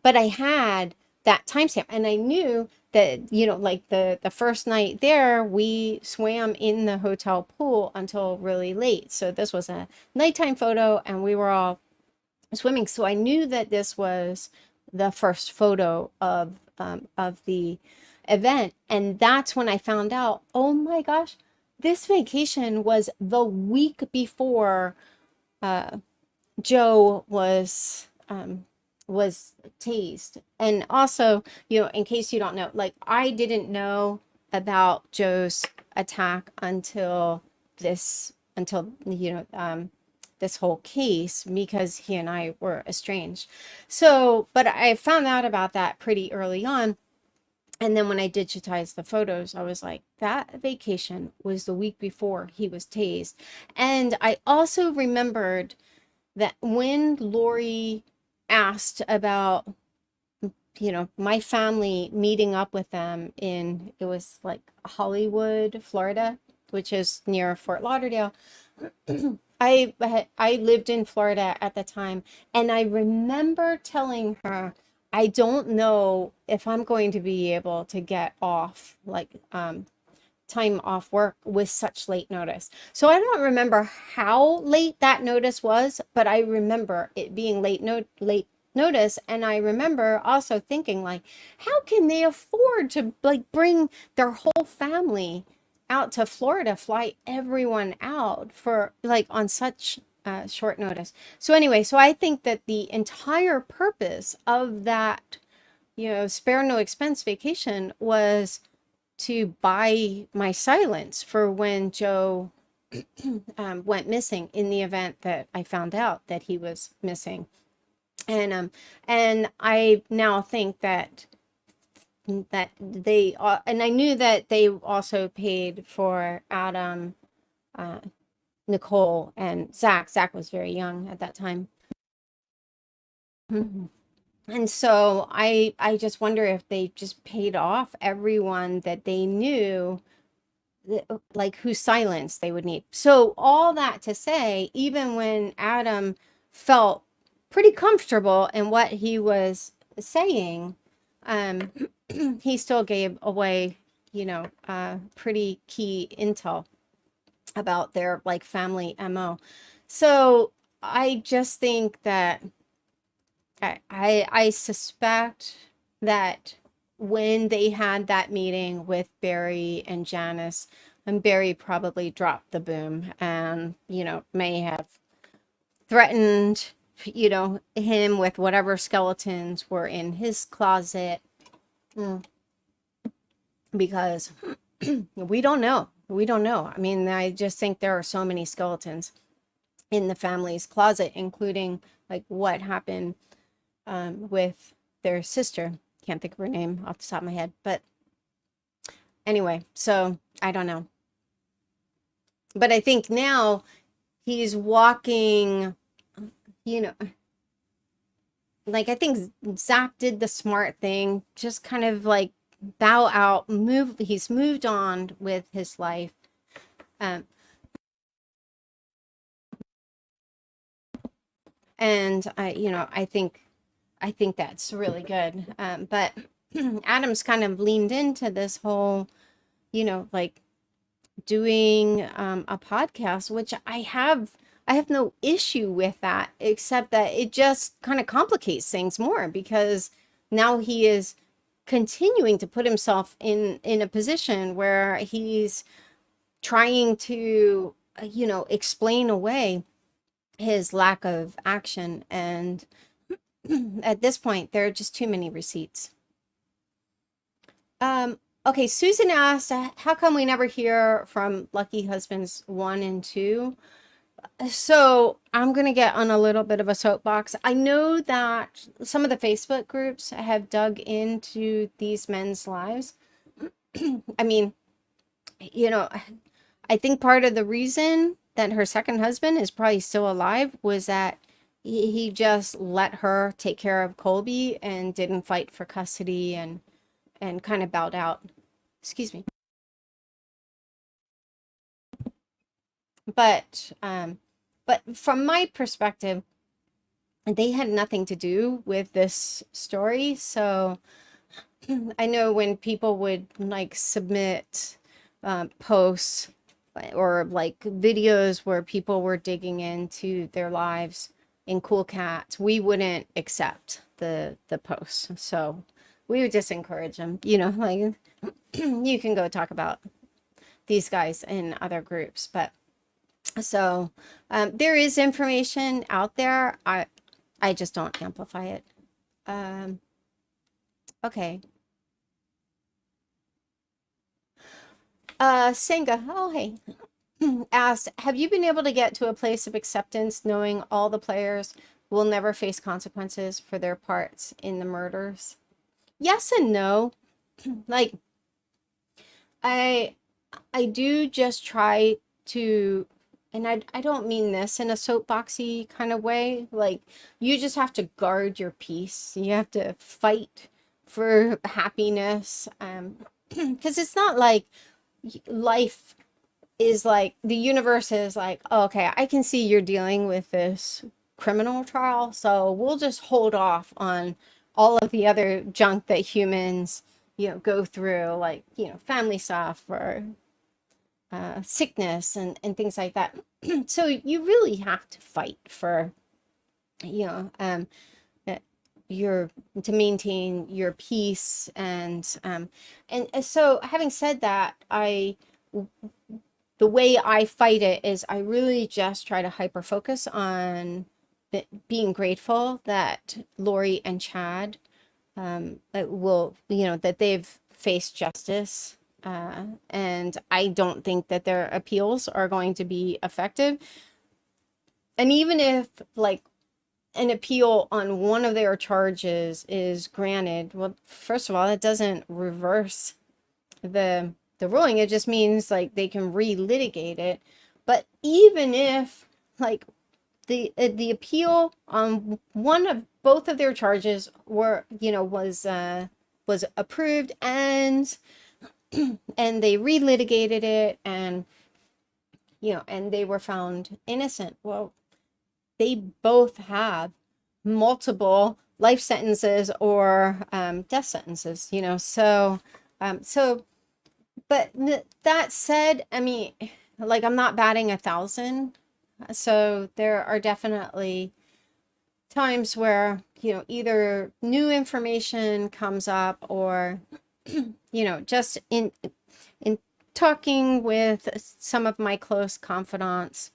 But I had that timestamp and I knew that, like the first night there, we swam in the hotel pool until really late. So this was a nighttime photo and we were all swimming. So I knew that this was the first photo of the event. And that's when I found out, oh my gosh, this vacation was the week before Joe was tased. And also, in case you don't know, like I didn't know about Joe's attack until this whole case, because he and I were estranged. So, but I found out about that pretty early on. And then when I digitized the photos, I was like, that vacation was the week before he was tased. And I also remembered that when Lori asked about, my family meeting up with them it was like Hollywood, Florida, which is near Fort Lauderdale. I lived in Florida at the time, and I remember telling her, I don't know if I'm going to be able to get off, like time off work with such late notice. So I don't remember how late that notice was, but I remember it being late notice. And I remember also thinking, like, how can they afford to like bring their whole family out to Florida, fly everyone out for like on such short notice? So anyway, so I think that the entire purpose of that, spare no expense vacation was to buy my silence for when Joe went missing, in the event that I found out that he was missing. And I now think that they and I knew that they also paid for Adam, Nicole, and Zach. Zach was very young at that time. Mhm. And so I just wonder if they just paid off everyone that they knew, like whose silence they would need. So all that to say, even when Adam felt pretty comfortable in what he was saying, he still gave away, pretty key intel about their like family MO. So I just think that I suspect that when they had that meeting with Barry and Janice, and Barry probably dropped the boom and, may have threatened, him with whatever skeletons were in his closet. Because we don't know. We don't know. I mean, I just think there are so many skeletons in the family's closet, including like what happened with their sister. Can't think of her name off the top of my head, but anyway, so I don't know. But I think now he's walking, like I think Zach did the smart thing, just kind of like bow out, he's moved on with his life. And I think that's really good. But Adam's kind of leaned into this whole, like doing a podcast, which I have no issue with that, except that it just kind of complicates things more, because now he is continuing to put himself in a position where he's trying to, explain away his lack of action. And at this point, there are just too many receipts. Okay, Susan asked, how come we never hear from Lucky Husbands 1 and 2? So I'm going to get on a little bit of a soapbox. I know that some of the Facebook groups have dug into these men's lives. I mean, I think part of the reason that her second husband is probably still alive was that he just let her take care of Colby and didn't fight for custody, and kind of bowed out. Excuse me. But from my perspective, they had nothing to do with this story. So I know when people would like submit posts or like videos where people were digging into their lives, in Cool Cats, we wouldn't accept the posts. So we would just encourage them, like you can go talk about these guys in other groups. But so there is information out there. I just don't amplify it. Okay. Senga, oh hey, asked, have you been able to get to a place of acceptance knowing all the players will never face consequences for their parts in the murders? Yes and no. Like, I do just try to, and I don't mean this in a soapboxy kind of way. Like, you just have to guard your peace. You have to fight for happiness. Because it's not like life is like, the universe is like, oh, okay, I can see you're dealing with this criminal trial, so we'll just hold off on all of the other junk that humans, go through, like, family stuff or sickness and things like that. So you really have to fight for, your to maintain your peace. And so having said that, the way I fight it is I really just try to hyper focus on being grateful that Lori and Chad that they've faced justice. And I don't think that their appeals are going to be effective. And even if, like, an appeal on one of their charges is granted, well, first of all, it doesn't reverse the ruling. It just means, like, they can relitigate it. But even if, like, the appeal on both of their charges was approved, and they relitigated it, and and they were found innocent, well, they both have multiple life sentences or death sentences, so but that said, I mean, like, I'm not batting 1,000. So there are definitely times where, either new information comes up, or, just in talking with some of my close confidants,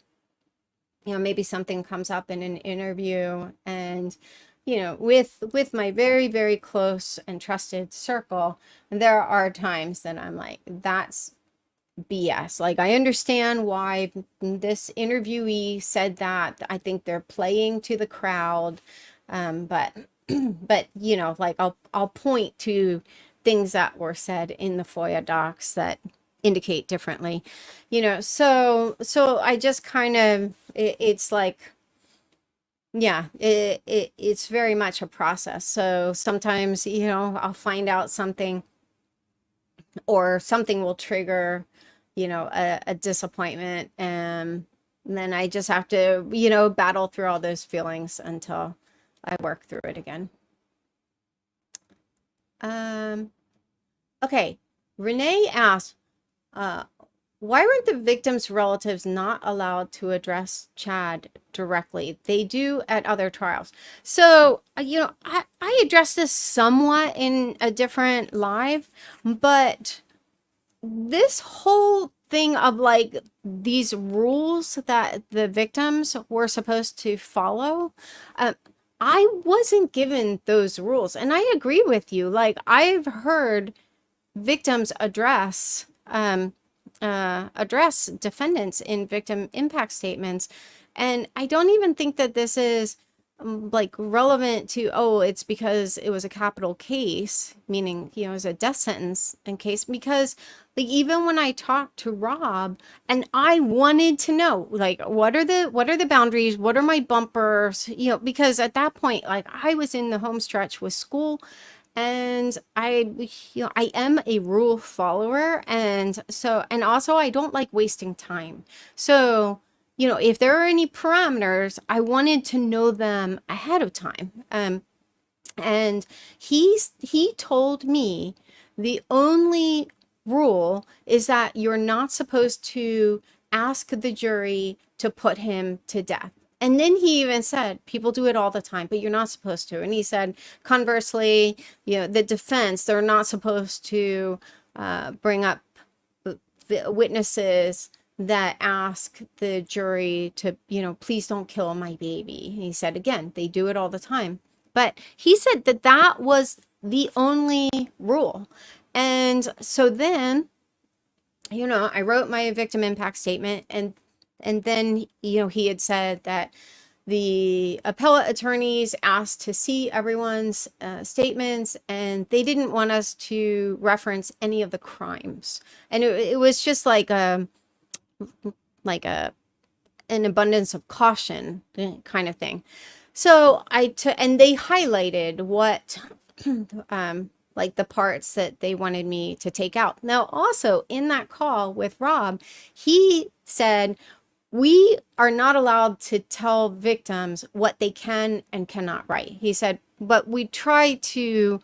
maybe something comes up in an interview, and, with my very, very close and trusted circle, there are times that I'm like, that's BS. Like, I understand why this interviewee said that. I think they're playing to the crowd. But like, I'll point to things that were said in the FOIA docs that indicate differently, so I just kind of, it's like, yeah, it's very much a process. So sometimes, I'll find out something, or something will trigger, a disappointment, and then I just have to, battle through all those feelings until I work through it again. Okay, Renee asked, why weren't the victims' relatives not allowed to address Chad directly? They do at other trials. So, I addressed this somewhat in a different live, but this whole thing of, like, these rules that the victims were supposed to follow, I wasn't given those rules. And I agree with you. Like, I've heard victims address defendants in victim impact statements, and I don't even think that this is like relevant to, oh, it's because it was a capital case, meaning, it was a death sentence in case, because, like, even when I talked to Rob, and I wanted to know, like, what are the boundaries, what are my bumpers, because at that point, like, I was in the home stretch with school, and I am a rule follower, and also I don't like wasting time. So, if there are any parameters, I wanted to know them ahead of time. And he told me the only rule is that you're not supposed to ask the jury to put him to death. And then he even said, people do it all the time, but you're not supposed to. And he said, conversely, the defense, they're not supposed to bring up witnesses that ask the jury to, please don't kill my baby. He said, again, they do it all the time. But he said that that was the only rule. And so then, I wrote my victim impact statement, and then, he had said that the appellate attorneys asked to see everyone's statements, and they didn't want us to reference any of the crimes. And it was just like a an abundance of caution kind of thing. So and they highlighted what like the parts that they wanted me to take out. Now, also in that call with Rob, he said, we are not allowed to tell victims what they can and cannot write. He said, but we try to,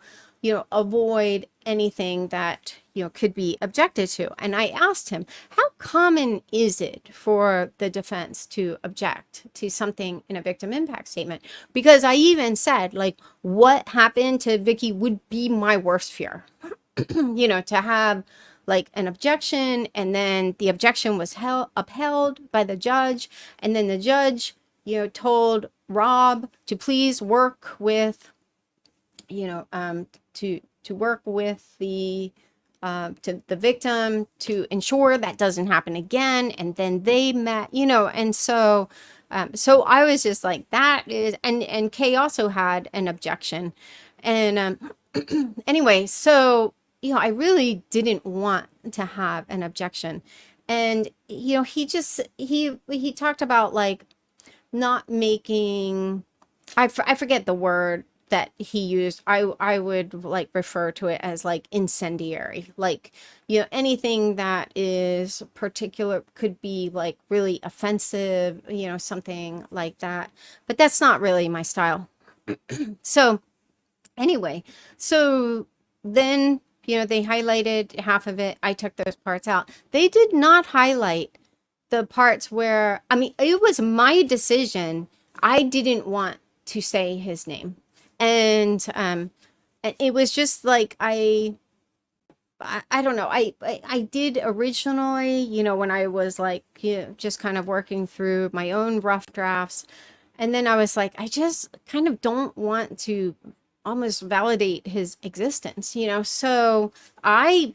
avoid anything that, could be objected to. And I asked him, how common is it for the defense to object to something in a victim impact statement? Because I even said, like, what happened to Vicky would be my worst fear, to have like an objection, and then the objection was upheld by the judge, and then the judge, told Rob to please work with, to work with the victim to ensure that doesn't happen again. And then they met, and so I was just like, that is, and Kay also had an objection. And anyway, so I really didn't want to have an objection. And he talked about like not making, I forget the word that he used. I would like refer to it as like incendiary, like, anything that is particular could be like really offensive, something like that. But that's not really my style. So anyway, so then, they highlighted half of it. I took those parts out. They did not highlight the parts where, I mean, it was my decision. I didn't want to say his name. And it was just like, I don't know. I did originally, when I was like, just kind of working through my own rough drafts. And then I was like, I just kind of don't want to almost validate his existence, So I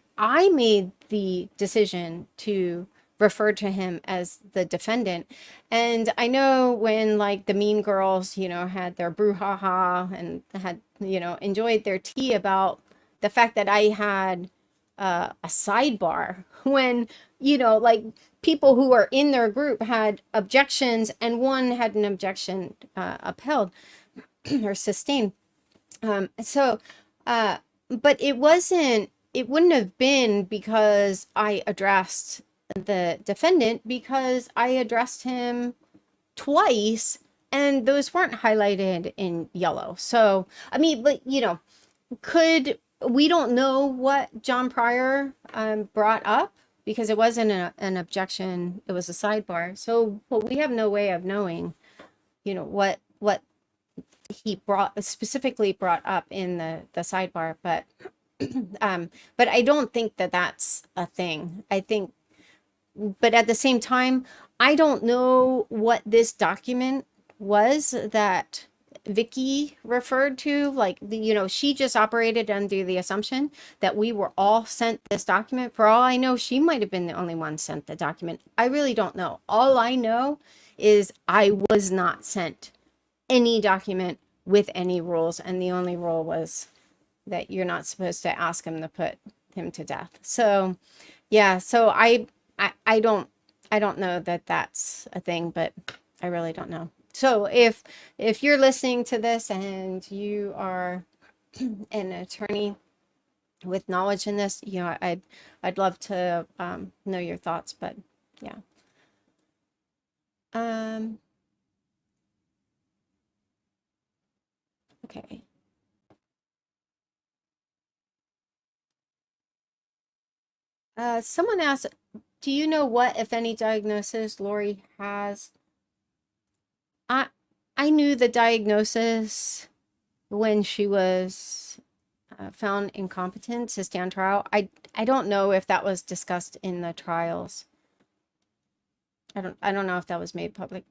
made the decision to refer to him as the defendant. And I know when like the mean girls, had their brouhaha and had, enjoyed their tea about the fact that I had a sidebar when, like people who are in their group had objections and one had an objection upheld or sustained. So, but it wouldn't have been because I addressed the defendant, because I addressed him twice and those weren't highlighted in yellow. So, I mean, but we don't know what John Pryor brought up because it wasn't an objection, it was a sidebar. So, but we have no way of knowing, what he specifically brought up in the sidebar. But but I don't think that that's a thing. I think, but at the same time, I don't know what this document was that Vicky referred to. Like, she just operated under the assumption that we were all sent this document. For all I know, she might have been the only one sent the document. I really don't know. All I know is I was not sent any document with any rules, and the only rule was that you're not supposed to ask him to put him to death. So yeah, so I don't know that that's a thing, but I really don't know. So if you're listening to this and you are an attorney with knowledge in this, I'd love to know your thoughts. But yeah. Okay. Someone asked, do you know what, if any, diagnosis Lori has? I knew the diagnosis when she was found incompetent to stand trial. I don't know if that was discussed in the trials. I don't know if that was made public.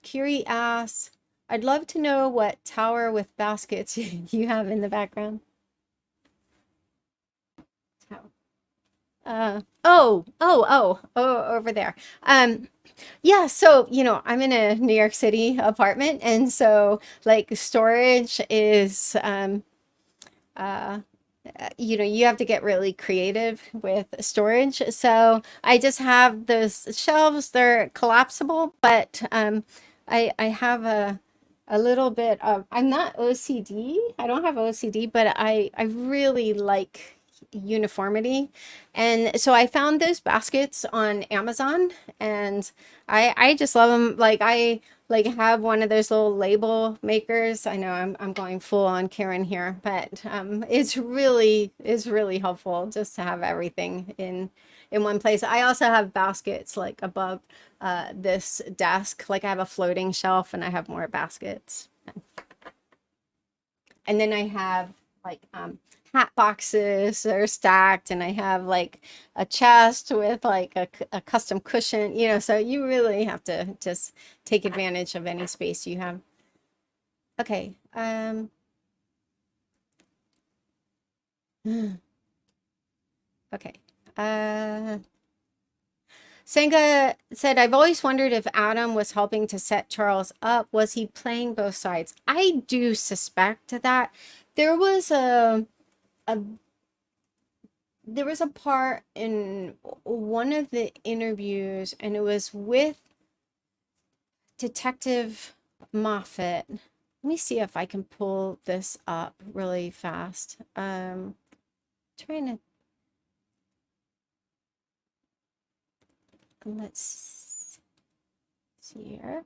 Kiri asks, I'd love to know what tower with baskets you have in the background. Over there. Yeah, so I'm in a New York City apartment, and so like storage is you have to get really creative with storage. So I just have those shelves. They're collapsible, but I have a little bit of, I'm not OCD. I don't have OCD, but I really like uniformity. And so I found those baskets on Amazon, and I just love them. Like I like have one of those little label makers. I know I'm going full on Karen here, but it's really helpful just to have everything in one place. I also have baskets like above this desk. Like I have a floating shelf and I have more baskets. And then I have like hat boxes that are stacked, and I have like a chest with like a custom cushion, so you really have to just take advantage of any space you have. Okay. Okay. Senga said, I've always wondered if Adam was helping to set Charles up. Was he playing both sides? I do suspect that. There was a there was a part in one of the interviews, and it was with Detective Moffat. Let me see if I can pull this up really fast. Trying to, let's see here.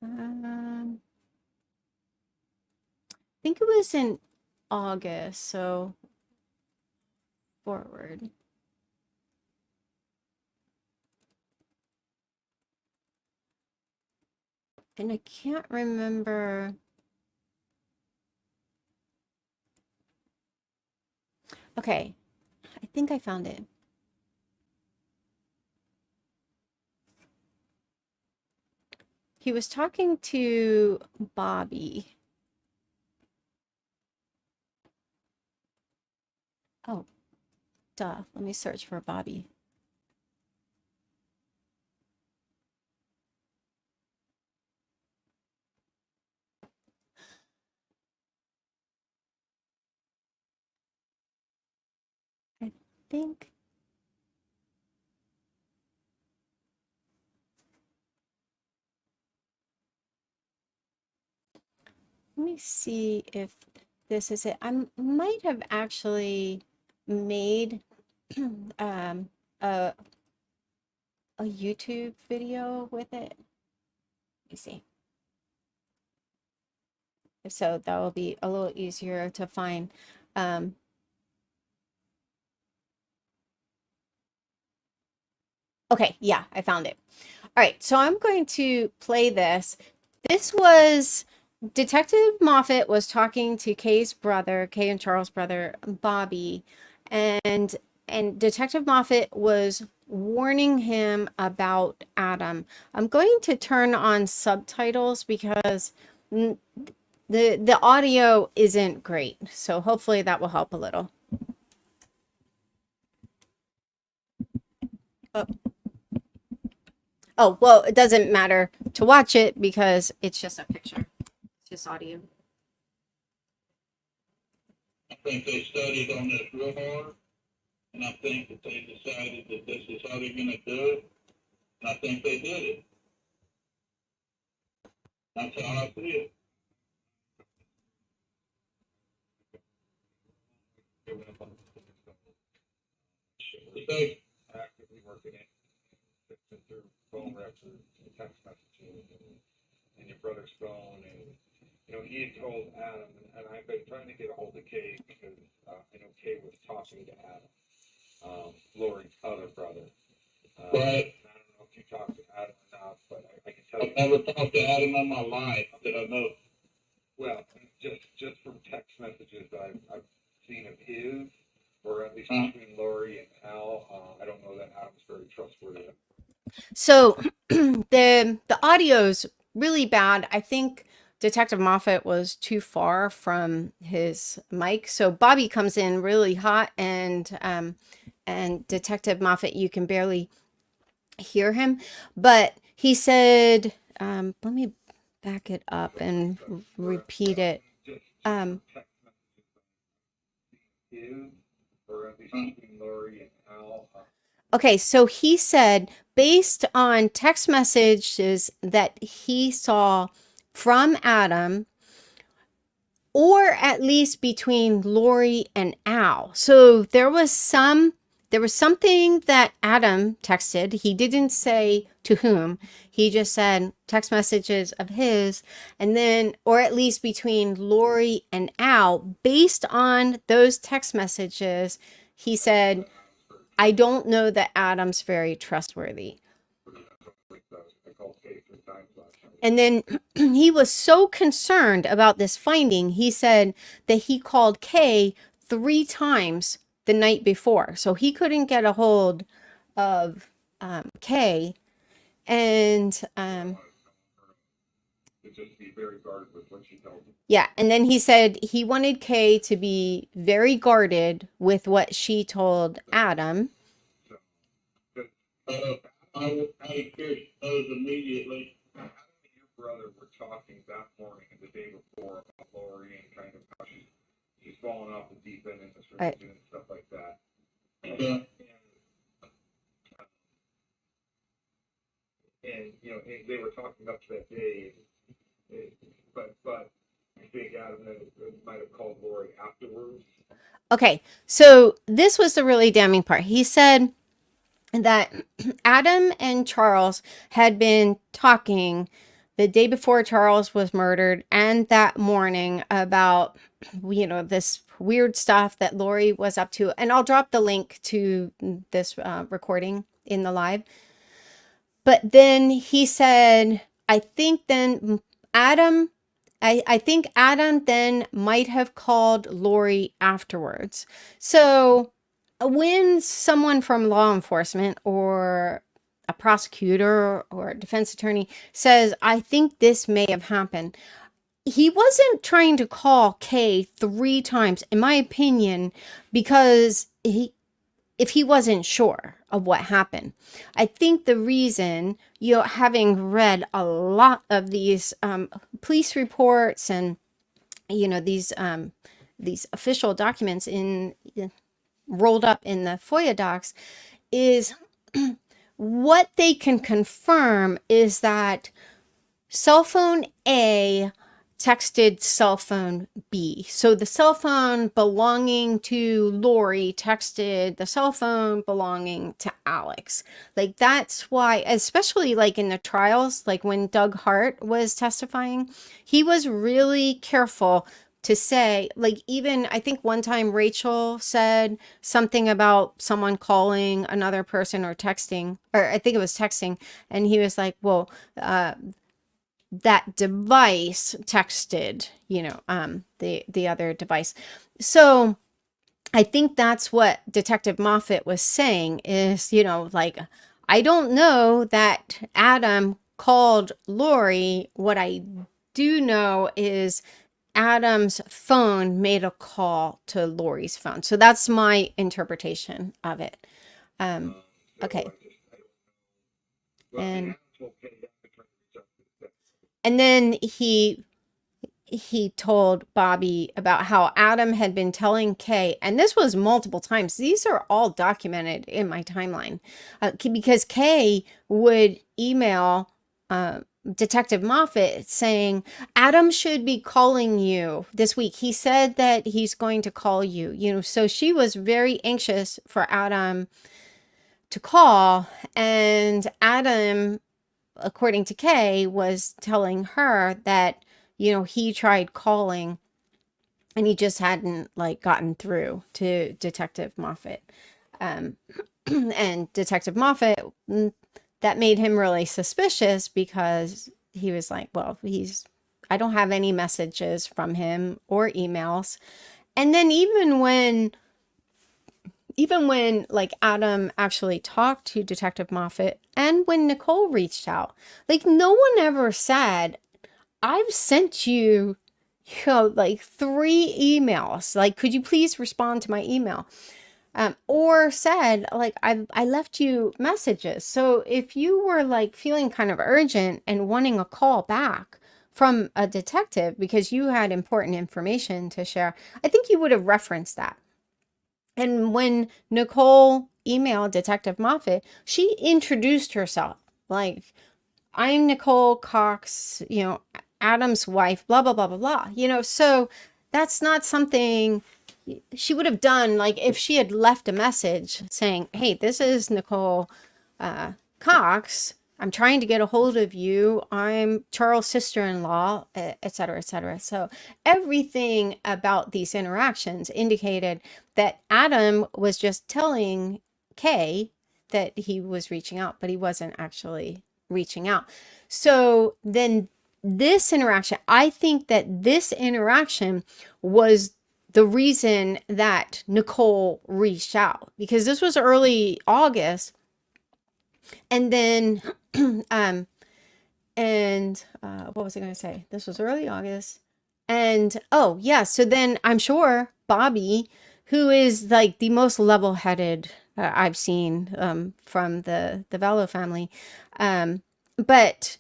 I think it was in August, so forward. And I can't remember. Okay, I think I found it. He was talking to Bobby. Oh, duh. Let me search for Bobby. I think. Let me see if this is it. I might have actually made um, a YouTube video with it. Let me see. So that will be a little easier to find. Okay, yeah, I found it. All right, so I'm going to play this. This was Detective Moffat was talking to Kay's brother, Kay and Charles' brother, Bobby, and Detective Moffat was warning him about Adam. I'm going to turn on subtitles because the audio isn't great, so hopefully that will help a little. Oh. Oh, well, it doesn't matter to watch it because it's just a picture. It's just audio. I think they studied on this real hard, and I think that they decided that this is how they're going to do it, and I think they did it. That's how I see it. They actively working it, through phone records and text messages and your brother's phone, and he had told Adam, and I've been trying to get a hold of Kay because I know Kay was talking to Adam, Lori's other brother, But I don't know if you talked to Adam or not, but I can tell you. I've never talked to Adam in my life that I know. Well, just from text messages I've seen of his, or at least between Lori and Al, I don't know that Adam's very trustworthy. So the audio's really bad. I think Detective Moffat was too far from his mic. So Bobby comes in really hot, and Detective Moffat, you can barely hear him. But he said, let me back it up and repeat it. Okay, so he said, based on text messages that he saw from Adam, or at least between Lori and Al. So there was something that Adam texted. He didn't say to whom. He just said text messages of his, and then, or at least between Lori and Al. Based on those text messages, he said, I don't know that Adam's very trustworthy. And then he was so concerned about this finding, he said that he called Kay 3 times the night before. So he couldn't get a hold of Kay. And yeah, and then he said he wanted Kay to be very guarded with what she told Adam. I could immediately. Your brother were talking that morning and the day before about Lori and kind of how she's fallen off the deep end in this religion and stuff like that. And you know, they were talking up to that day, but I think Adam might have called Lori afterwards. Okay, so this was the really damning part. He said that Adam and Charles had been talking the day before Charles was murdered and that morning about, you know, this weird stuff that Lori was up to. And I'll drop the link to this recording in the live. But then he said, I think then Adam then might have called Lori afterwards. So when someone from law enforcement or a prosecutor or a defense attorney says, I think this may have happened, he wasn't trying to call Kay 3 times, in my opinion, because if he wasn't sure of what happened. I think the reason, you know, having read a lot of these police reports and, you know, these official documents rolled up in the FOIA docs, is what they can confirm is that cell phone A texted cell phone B. So the cell phone belonging to Lori texted the cell phone belonging to Alex. Like, that's why, especially like in the trials, like when Doug Hart was testifying, he was really careful to say, like, even I think one time Rachel said something about someone calling another person or texting, or I think it was texting, and he was like, well, that device texted, you know, the other device. So I think that's what Detective Moffat was saying is, you know, like, I don't know that Adam called Lori. What I do know is Adam's phone made a call to Lori's phone. So that's my interpretation of it. Okay. And then he told Bobby about how Adam had been telling Kay, and this was multiple times. These are all documented in my timeline, because Kay would email Detective Moffat saying, Adam should be calling you this week. He said that he's going to call you, you know, so she was very anxious for Adam to call, and Adam, according to Kay, was telling her that, you know, he tried calling and he just hadn't like gotten through to Detective Moffat. Um, and Detective Moffat, that made him really suspicious because he was like, well, I don't have any messages from him or emails. And then even when like Adam actually talked to Detective Moffat and when Nicole reached out, like no one ever said, I've sent you, like 3 emails. Like, could you please respond to my email? Or said, like, I left you messages. So if you were like feeling kind of urgent and wanting a call back from a detective because you had important information to share, I think you would have referenced that. And when Nicole emailed Detective Moffat, she introduced herself like, I'm Nicole Cox, Adam's wife, blah, blah, blah, blah, blah. So that's not something she would have done. Like if she had left a message saying, hey, this is Nicole Cox. I'm trying to get a hold of you. I'm Charles' sister-in-law, et cetera, et cetera. So everything about these interactions indicated that Adam was just telling Kay that he was reaching out, but he wasn't actually reaching out. So then this interaction, I think that this interaction was the reason that Nicole reached out, because this was early August. And then, what was I going to say? This was early August. And, oh, yeah. So then I'm sure Bobby, who is like the most level-headed I've seen from the Vallow family. But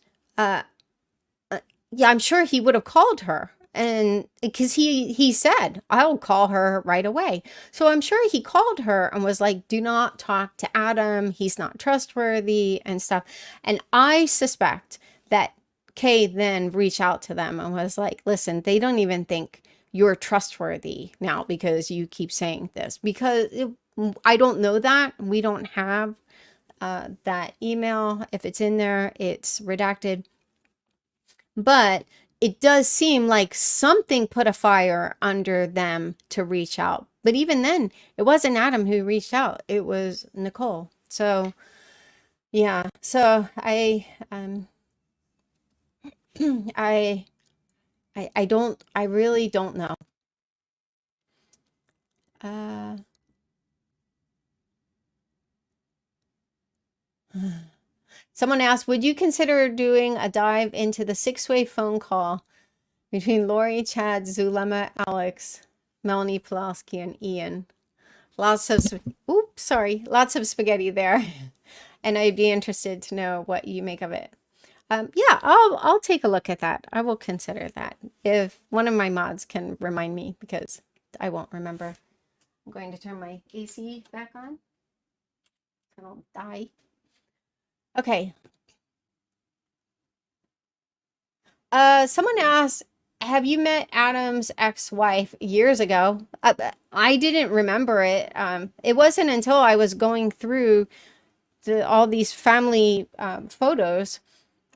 yeah, I'm sure he would have called her, and because he said, I'll call her right away. So I'm sure he called her and was like, do not talk to Adam. He's not trustworthy and stuff. And I suspect that Kay then reached out to them and was like, listen, they don't even think you're trustworthy now because you keep saying this. Because I don't know that. We don't have that email. If it's in there, it's redacted. But it does seem like something put a fire under them to reach out. But even then, it wasn't Adam who reached out. It was Nicole. So, yeah. So I I really don't know. Uh, Someone asked, would you consider doing a dive into the 6-way phone call between Lori, Chad, Zulma, Alex, Melanie Pawlowski, and Ian? Lots of spaghetti there. And I'd be interested to know what you make of it. Yeah, I'll take a look at that. I will consider that if one of my mods can remind me, because I won't remember. I'm going to turn my AC back on. It'll die. Okay. Someone asked, have you met Adam's ex-wife years ago? I didn't remember it. It wasn't until I was going through all these family photos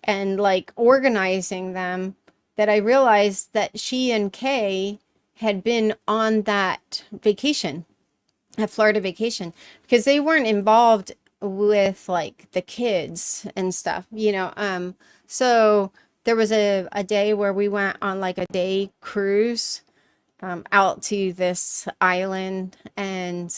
and like organizing them that I realized that she and Kay had been on that vacation, a Florida vacation, because they weren't involved with like the kids and stuff, so there was a day where we went on like a day cruise out to this island, and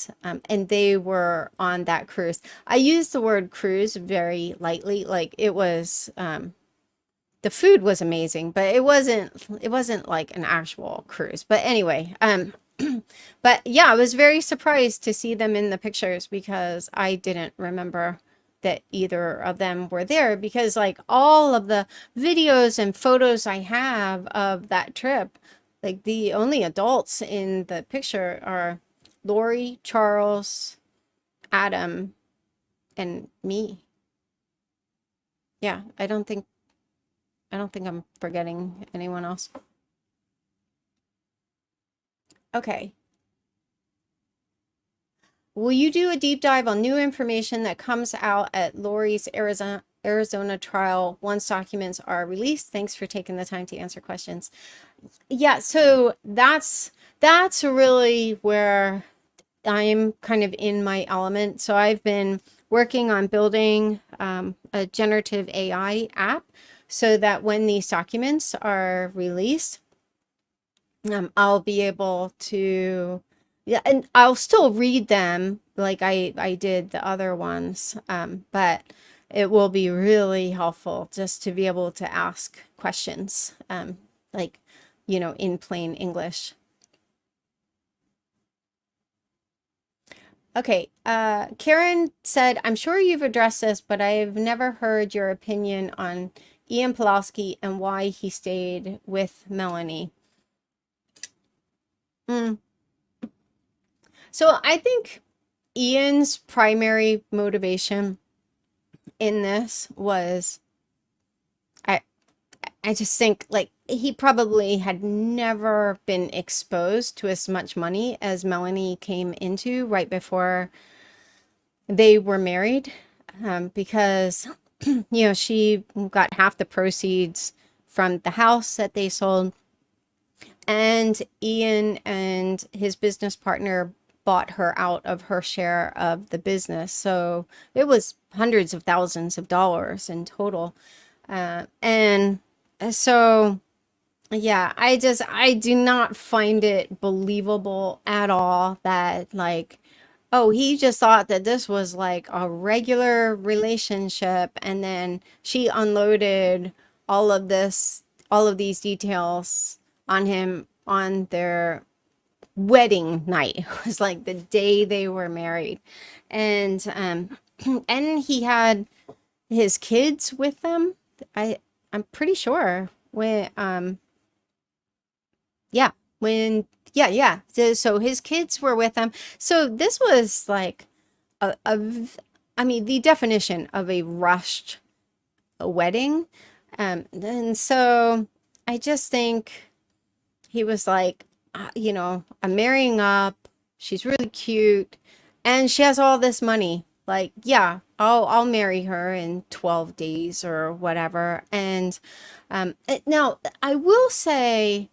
they were on that cruise. I use the word cruise very lightly. Like it was the food was amazing, but it wasn't like an actual cruise. But anyway, but yeah, I was very surprised to see them in the pictures because I didn't remember that either of them were there, because like all of the videos and photos I have of that trip, like the only adults in the picture are Lori, Charles, Adam, and me. Yeah, I don't think I'm forgetting anyone else. Okay. Will you do a deep dive on new information that comes out at Lori's Arizona trial once documents are released? Thanks for taking the time to answer questions. Yeah, so that's really where I'm kind of in my element. So I've been working on building a generative AI app so that when these documents are released, I'll be able to, yeah, and I'll still read them like I did the other ones, but it will be really helpful just to be able to ask questions, like, in plain English. Okay, Karen said, I'm sure you've addressed this, but I've never heard your opinion on Ian Pawlowski and why he stayed with Melanie. Mm. So I think Ian's primary motivation in this was I I just think like he probably had never been exposed to as much money as Melanie came into right before they were married, because she got half the proceeds from the house that they sold, and Ian and his business partner bought her out of her share of the business. So it was hundreds of thousands of dollars in total. And so, yeah, I do not find it believable at all that, like, oh, he just thought that this was like a regular relationship, and then she unloaded all of this, all of these details on him on their wedding night. It was like the day they were married. And and he had his kids with them. I'm pretty sure when yeah, when yeah. So his kids were with him. So this was like I mean, the definition of a rushed wedding. And so I just think he was like, I'm marrying up. She's really cute, and she has all this money. Like, yeah, I'll marry her in 12 days or whatever. And now I will say,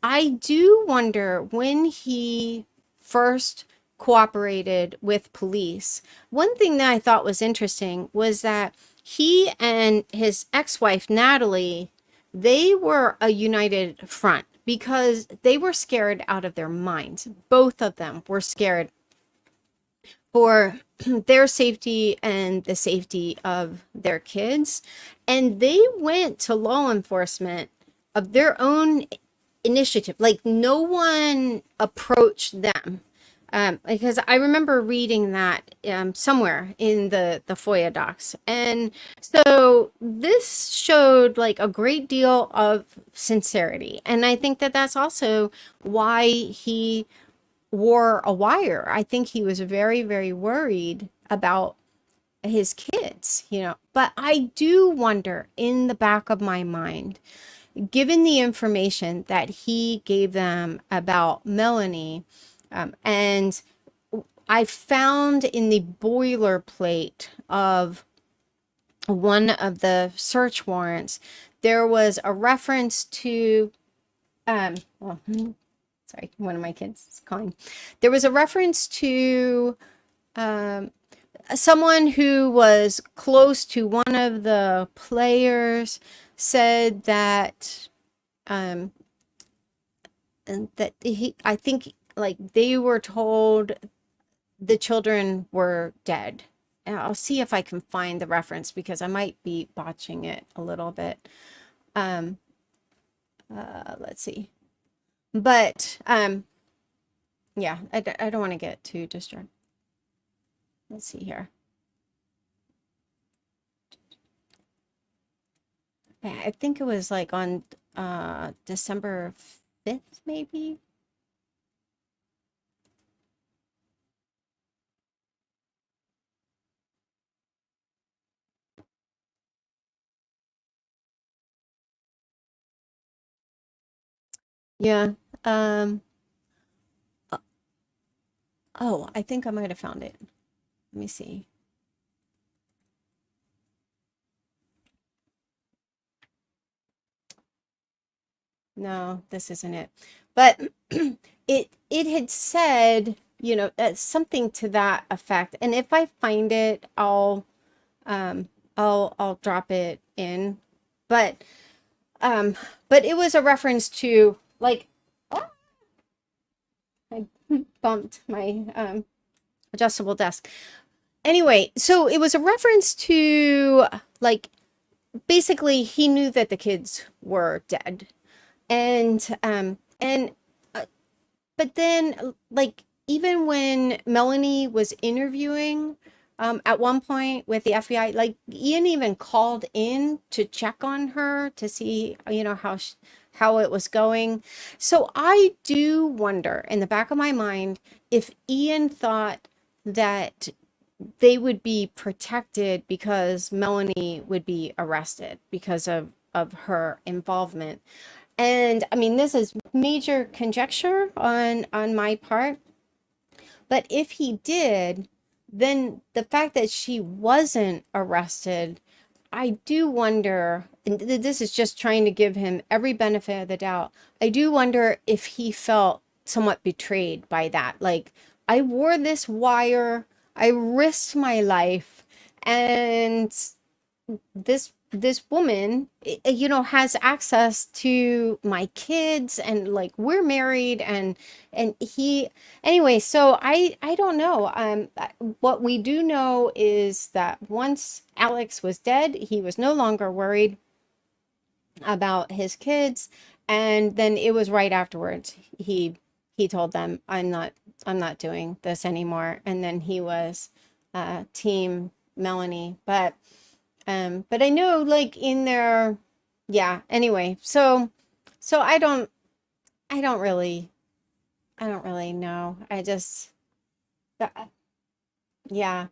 I do wonder when he first cooperated with police. One thing that I thought was interesting was that he and his ex-wife, Natalie, they were a united front because they were scared out of their minds. Both of them were scared for their safety and the safety of their kids. And they went to law enforcement of their own initiative. Like, no one approached them. Because I remember reading that somewhere in the FOIA docs. And so this showed like a great deal of sincerity. And I think that that's also why he wore a wire. I think he was very, very worried about his kids, But I do wonder in the back of my mind, given the information that he gave them about Melanie, and I found in the boilerplate of one of the search warrants, there was a reference to, well, sorry, one of my kids is calling. There was a reference to someone who was close to one of the players said that and that I think like they were told the children were dead. And I'll see if I can find the reference because I might be botching it a little bit. Um, let's see. But yeah, I don't want to get too distracted. Let's see here. I think it was like on December 5th, maybe. Yeah. Um, oh, I think I might have found it. Let me see. No, this isn't it. But it had said something to that effect. And if I find it, I'll drop it in. But but it was a reference to like, oh, I bumped my adjustable desk. Anyway, so it was a reference to like basically he knew that the kids were dead. And but then like even when Melanie was interviewing at one point with the FBI, like Ian even called in to check on her to see, how it was going. So I do wonder in the back of my mind if Ian thought that they would be protected because Melanie would be arrested because of her involvement. And I mean, this is major conjecture on my part, but if he did, then the fact that she wasn't arrested, I do wonder, and this is just trying to give him every benefit of the doubt. I do wonder if he felt somewhat betrayed by that. Like, I wore this wire, I risked my life, and this woman has access to my kids, and like we're married, and he anyway. So I don't know. What we do know is that once Alex was dead, he was no longer worried about his kids, and then it was right afterwards he told them, I'm not doing this anymore. And then he was team Melanie. But I know like in there, yeah, anyway. So I don't really know. Uh, yeah,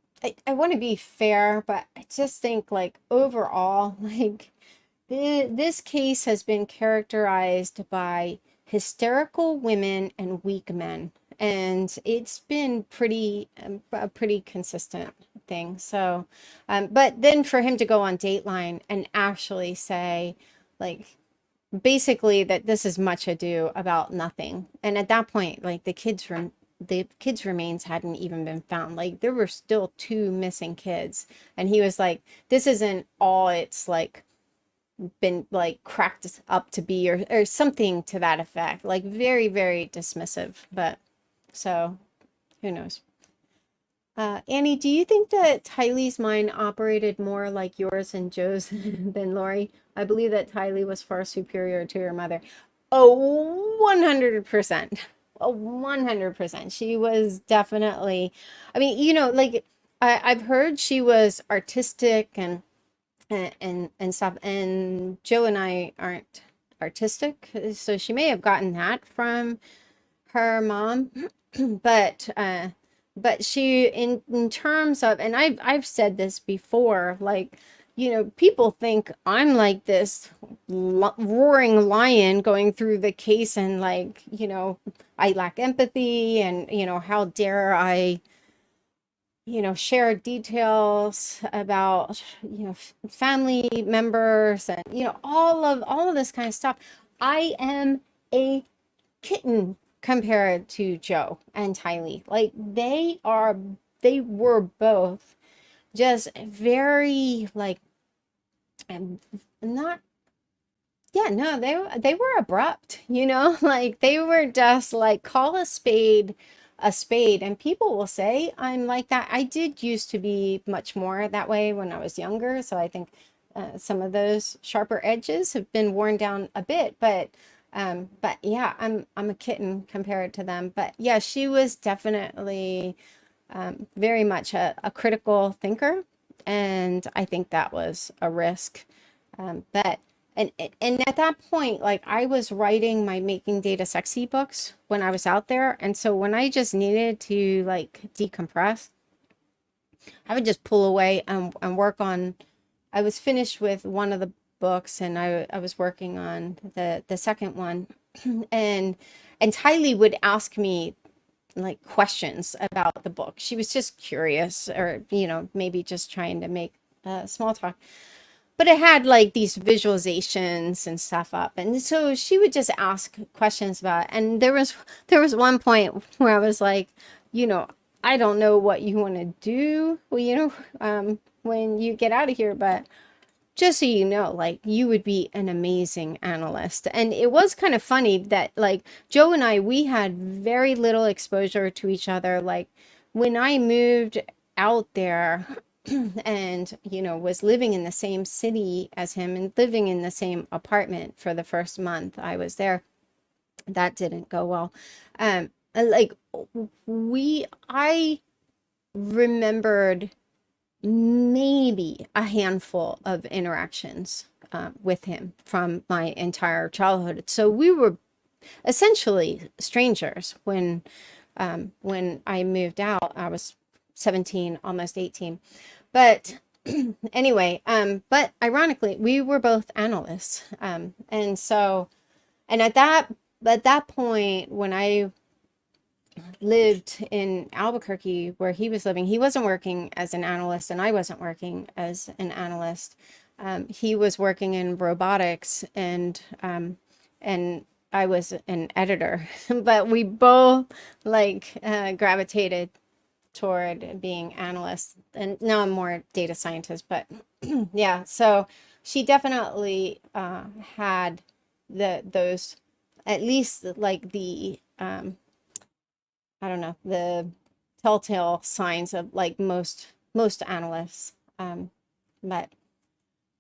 I want to be fair, but I just think like overall, like this case has been characterized by hysterical women and weak men, and it's been a pretty consistent thing. So, but then for him to go on Dateline and actually say, like, basically that this is much ado about nothing, and at that point, like the kids' remains hadn't even been found. Like there were still two missing kids, and he was like, "This isn't all it's like." Been like cracked up to be, or something to that effect, like very very dismissive. But so who knows. Annie, do you think that Tylee's mind operated more like yours and Joe's than Lori? I believe that Tylee was far superior to her mother. Oh, 100%. Oh, 100%. She was definitely, I mean, like I've heard she was artistic and stuff, and Joe and I aren't artistic, so she may have gotten that from her mom. but she in terms of, and I've said this before, like people think I'm like this roaring lion going through the case, and like I lack empathy, and how dare I share details about, family members, and, all of this kind of stuff. I am a kitten compared to Joe and Tylee. Like they were both just very like, not, yeah, no, they were abrupt, like they were just like, call a spade. And people will say I'm like that. I did used to be much more that way when I was younger, so I think some of those sharper edges have been worn down a bit. But yeah, I'm a kitten compared to them. But yeah, she was definitely very much a critical thinker, and I think that was a risk. But and at that point, like I was writing my Making Data Sexy books when I was out there, and so when I just needed to like decompress, I would just pull away and work on. I was finished with one of the books, and I was working on the second one, and Tylee would ask me like questions about the book. She was just curious, or maybe just trying to make small talk. But it had like these visualizations and stuff up, and so she would just ask questions about it. And there was one point where I was like, you know, I don't know what you want to do, when you get out of here, but just so you know, like, you would be an amazing analyst. And it was kind of funny that, like, Joe and I, we had very little exposure to each other. Like, when I moved out there and, was living in the same city as him and living in the same apartment for the first month I was there, that didn't go well. Like, I remembered maybe a handful of interactions with him from my entire childhood. So we were essentially strangers when I moved out. I was 17, almost 18. But anyway, but ironically, we were both analysts. And so, and at that point, when I lived in Albuquerque where he was living, he wasn't working as an analyst and I wasn't working as an analyst. He was working in robotics and I was an editor, but we both like gravitated toward being analysts, and now I'm more data scientist, but yeah, so she definitely had those, at least like the I don't know, the telltale signs of like most analysts. But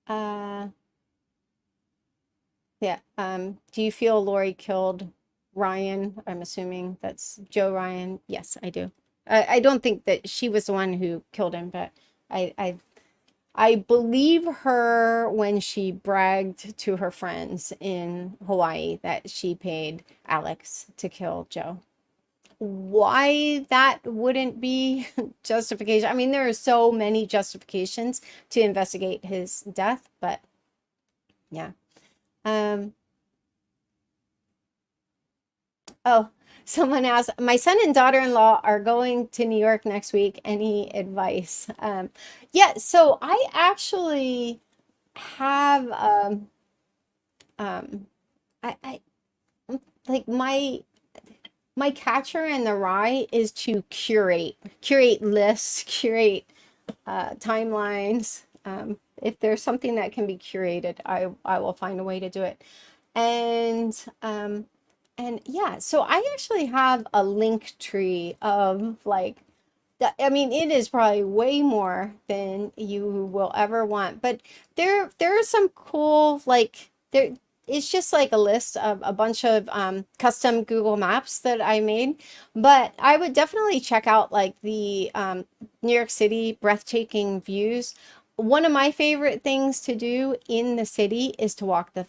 uh yeah. Do you feel Lori killed Ryan? I'm assuming that's Joe Ryan. Yes, I do. I don't think that she was the one who killed him, but I I I believe her when she bragged to her friends in Hawaii that she paid Alex to kill Joe. Why that wouldn't be justification? I mean, there are so many justifications to investigate his death, but yeah. Um, oh, someone asked, my son and daughter-in-law are going to New York next week. Any advice? Yeah, so I actually have um I like my catcher in the rye is to curate lists, curate timelines. If there's something that can be curated, I will find a way to do it. And yeah, so I actually have a link tree of like that. I mean, it is probably way more than you will ever want, but there are some cool, like, there, it's just like a list of a bunch of custom Google Maps that I made. But I would definitely check out like the New York City breathtaking views. One of my favorite things to do in the city is to walk the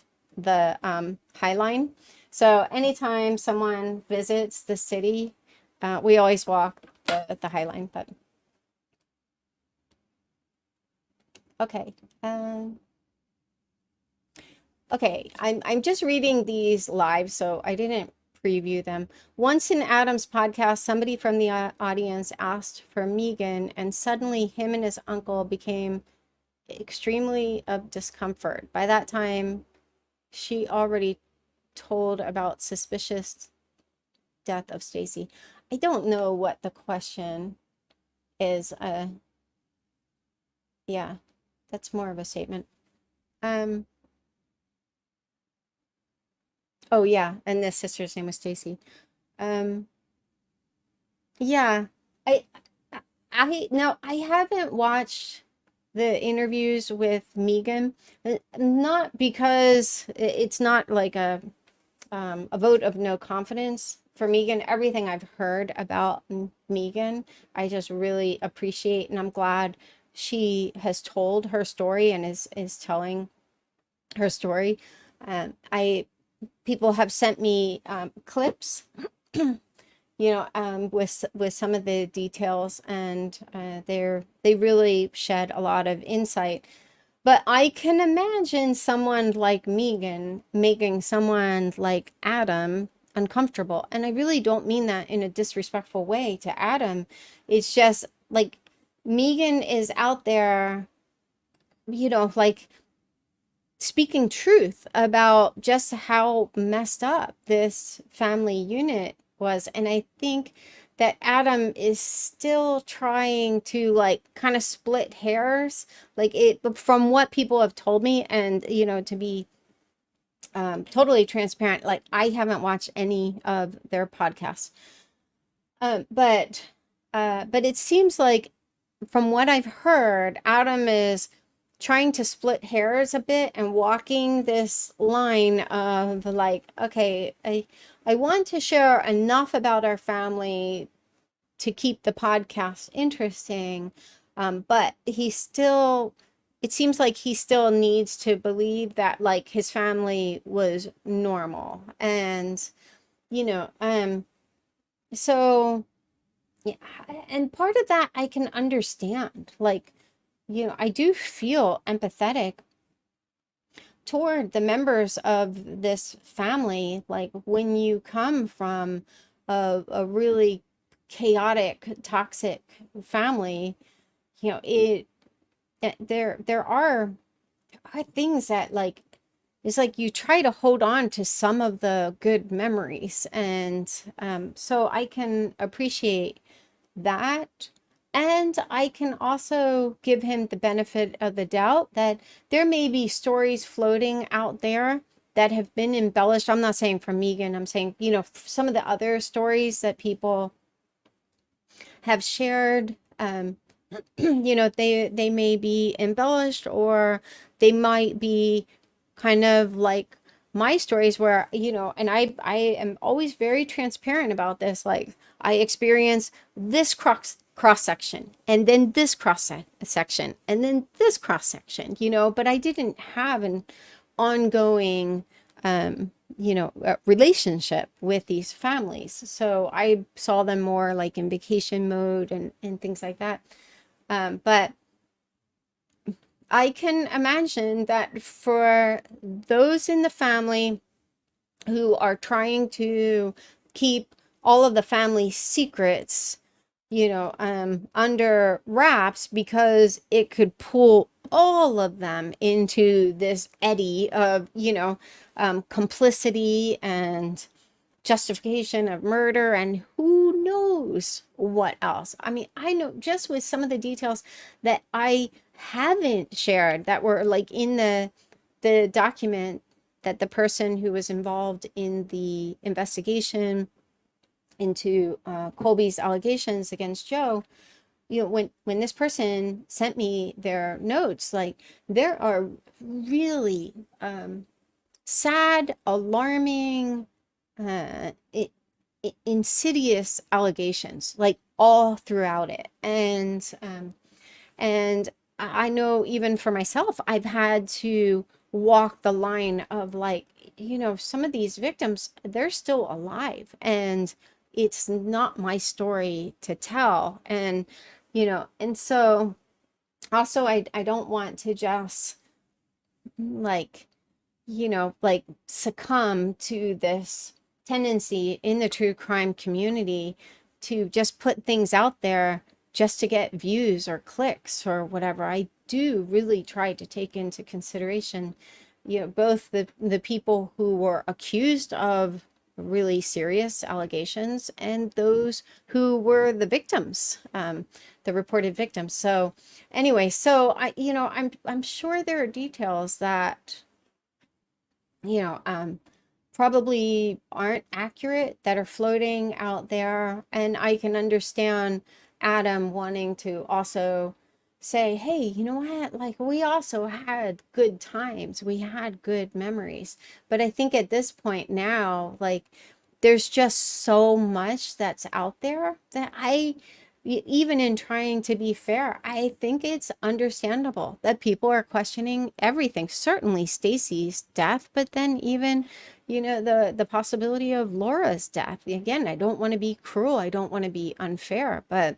High Line. So anytime someone visits the city, we always walk the High Line. But okay. Okay, I'm just reading these live, so I didn't preview them. Once in Adam's podcast, somebody from the audience asked for Megan, and suddenly him and his uncle became extremely of discomfort. By that time, she already told about suspicious death of Stacy. I don't know what the question is. Yeah, that's more of a statement. Um, oh yeah, and the sister's name was Stacy. Um, yeah, I, now I haven't watched the interviews with Megan, not because it's not like a vote of no confidence for Megan. Everything I've heard about Megan, I just really appreciate, and I'm glad she has told her story and is telling her story. I People have sent me clips, with some of the details, and they really shed a lot of insight. But I can imagine someone like Megan making someone like Adam uncomfortable. And I really don't mean that in a disrespectful way to Adam. It's just like Megan is out there, like speaking truth about just how messed up this family unit was. And I think that Adam is still trying to like kind of split hairs, like it from what people have told me. And to be totally transparent, like I haven't watched any of their podcasts, but it seems like from what I've heard, Adam is trying to split hairs a bit and walking this line of like, okay, I want to share enough about our family to keep the podcast interesting. But it seems like he still needs to believe that like his family was normal. And, you know, so yeah, and part of that I can understand. Like, I do feel empathetic toward the members of this family. Like when you come from a really chaotic, toxic family, there are things that like it's like you try to hold on to some of the good memories. And so I can appreciate that. And I can also give him the benefit of the doubt that there may be stories floating out there that have been embellished. I'm not saying from Megan, I'm saying, some of the other stories that people have shared, they may be embellished, or they might be kind of like my stories where, and I am always very transparent about this. Like I experience this cross section, and then this cross section, and then this cross section, but I didn't have an ongoing, relationship with these families. So I saw them more like in vacation mode and things like that. But I can imagine that for those in the family who are trying to keep all of the family secrets, under wraps, because it could pull all of them into this eddy of, complicity and justification of murder, and who knows what else. I mean, I know just with some of the details that I haven't shared that were like in the document that the person who was involved in the investigation into Colby's allegations against Joe, when this person sent me their notes, like there are really sad, alarming, insidious allegations, like all throughout it. And I know even for myself, I've had to walk the line of like, some of these victims, they're still alive, and it's not my story to tell. And, and so also I don't want to just like, like succumb to this tendency in the true crime community to just put things out there just to get views or clicks or whatever. I do really try to take into consideration, both the people who were accused of really serious allegations and those who were the victims, the reported victims. So anyway, so I'm sure there are details that, probably aren't accurate that are floating out there. And I can understand Adam wanting to also say, hey, you know what? Like we also had good times. We had good memories. But I think at this point now, like there's just so much that's out there that even in trying to be fair, I think it's understandable that people are questioning everything. Certainly Stacy's death, but then even, the possibility of Laura's death. Again, I don't want to be cruel. I don't want to be unfair, but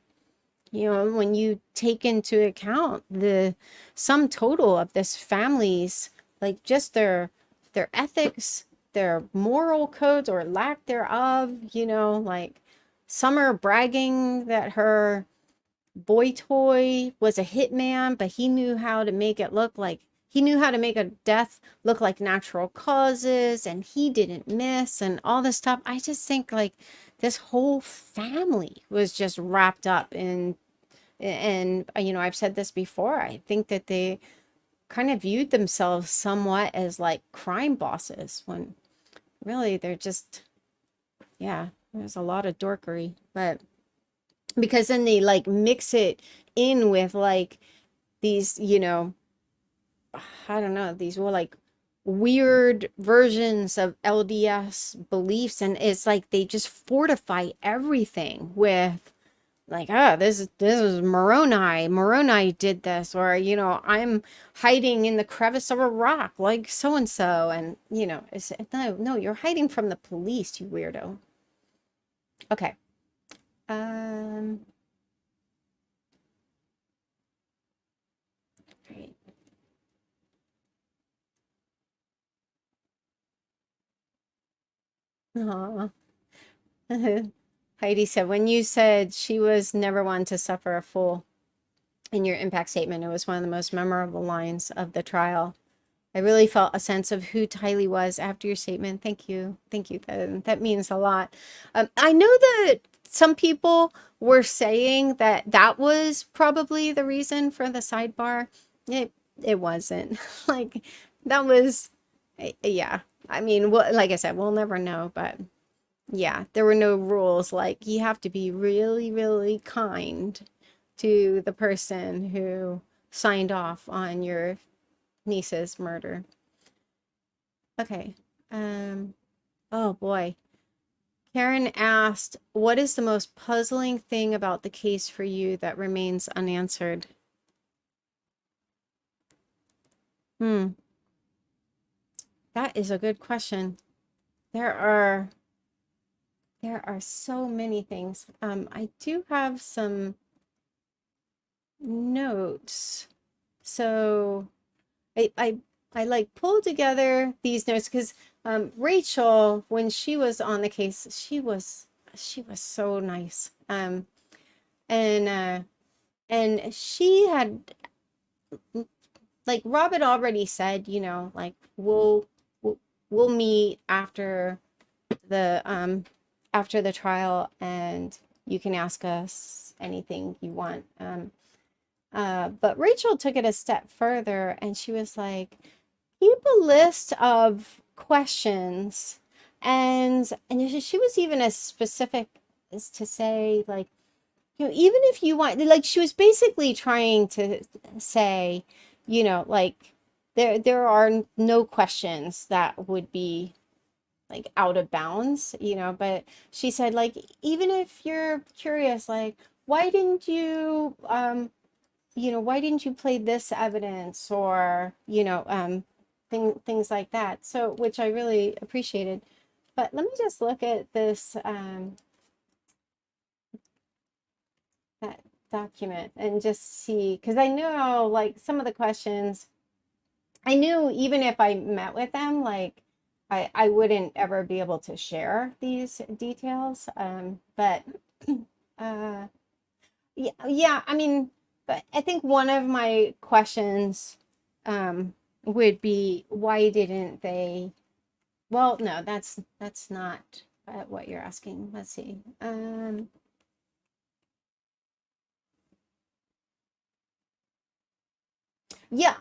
when you take into account the sum total of this family's, like just their ethics, their moral codes or lack thereof, like Summer bragging that her boy toy was a hitman, but he knew how to make it look like he knew how to make a death look like natural causes, and he didn't miss, and all this stuff. I just think like this whole family was just wrapped up in, and I've said this before. I think that they kind of viewed themselves somewhat as like crime bosses when really they're just, yeah, there's a lot of dorkery. But because then they like mix it in with like these, I don't know, these were like weird versions of LDS beliefs, and it's like they just fortify everything with like, this is Moroni did this, or I'm hiding in the crevice of a rock like so and so, and it's no, you're hiding from the police, you weirdo. Okay. Right. Aw. Heidi said, when you said she was never one to suffer a fool in your impact statement, it was one of the most memorable lines of the trial. I really felt a sense of who Tylee was after your statement. Thank you. Thank you. That means a lot. I know that some people were saying that that was probably the reason for the sidebar. It wasn't. Like, that was, yeah. I mean, like I said, we'll never know, but yeah, there were no rules. Like, you have to be really, really kind to the person who signed off on your niece's murder. Okay. Oh boy. Karen asked, what is the most puzzling thing about the case for you that remains unanswered? That is a good question. There are so many things. I do have some notes. So I like pulled together these notes because Rachel, when she was on the case, she was so nice. And she had, like Rob had already said, like we'll meet after the trial, and you can ask us anything you want. But Rachel took it a step further, and she was like, keep a list of questions. And she was even as specific as to say, like, even if you want, like, she was basically trying to say, like, there are no questions that would be like out of bounds, but she said, like, even if you're curious, like, why didn't you why didn't you play this evidence, or things like that, so which I really appreciated. But let me just look at this that document and just see, because I know like some of the questions I knew even if I met with them, like I wouldn't ever be able to share these details. But yeah, I mean, but I think one of my questions would be, why didn't they? Well, no, that's not what you're asking. Let's see. Yeah,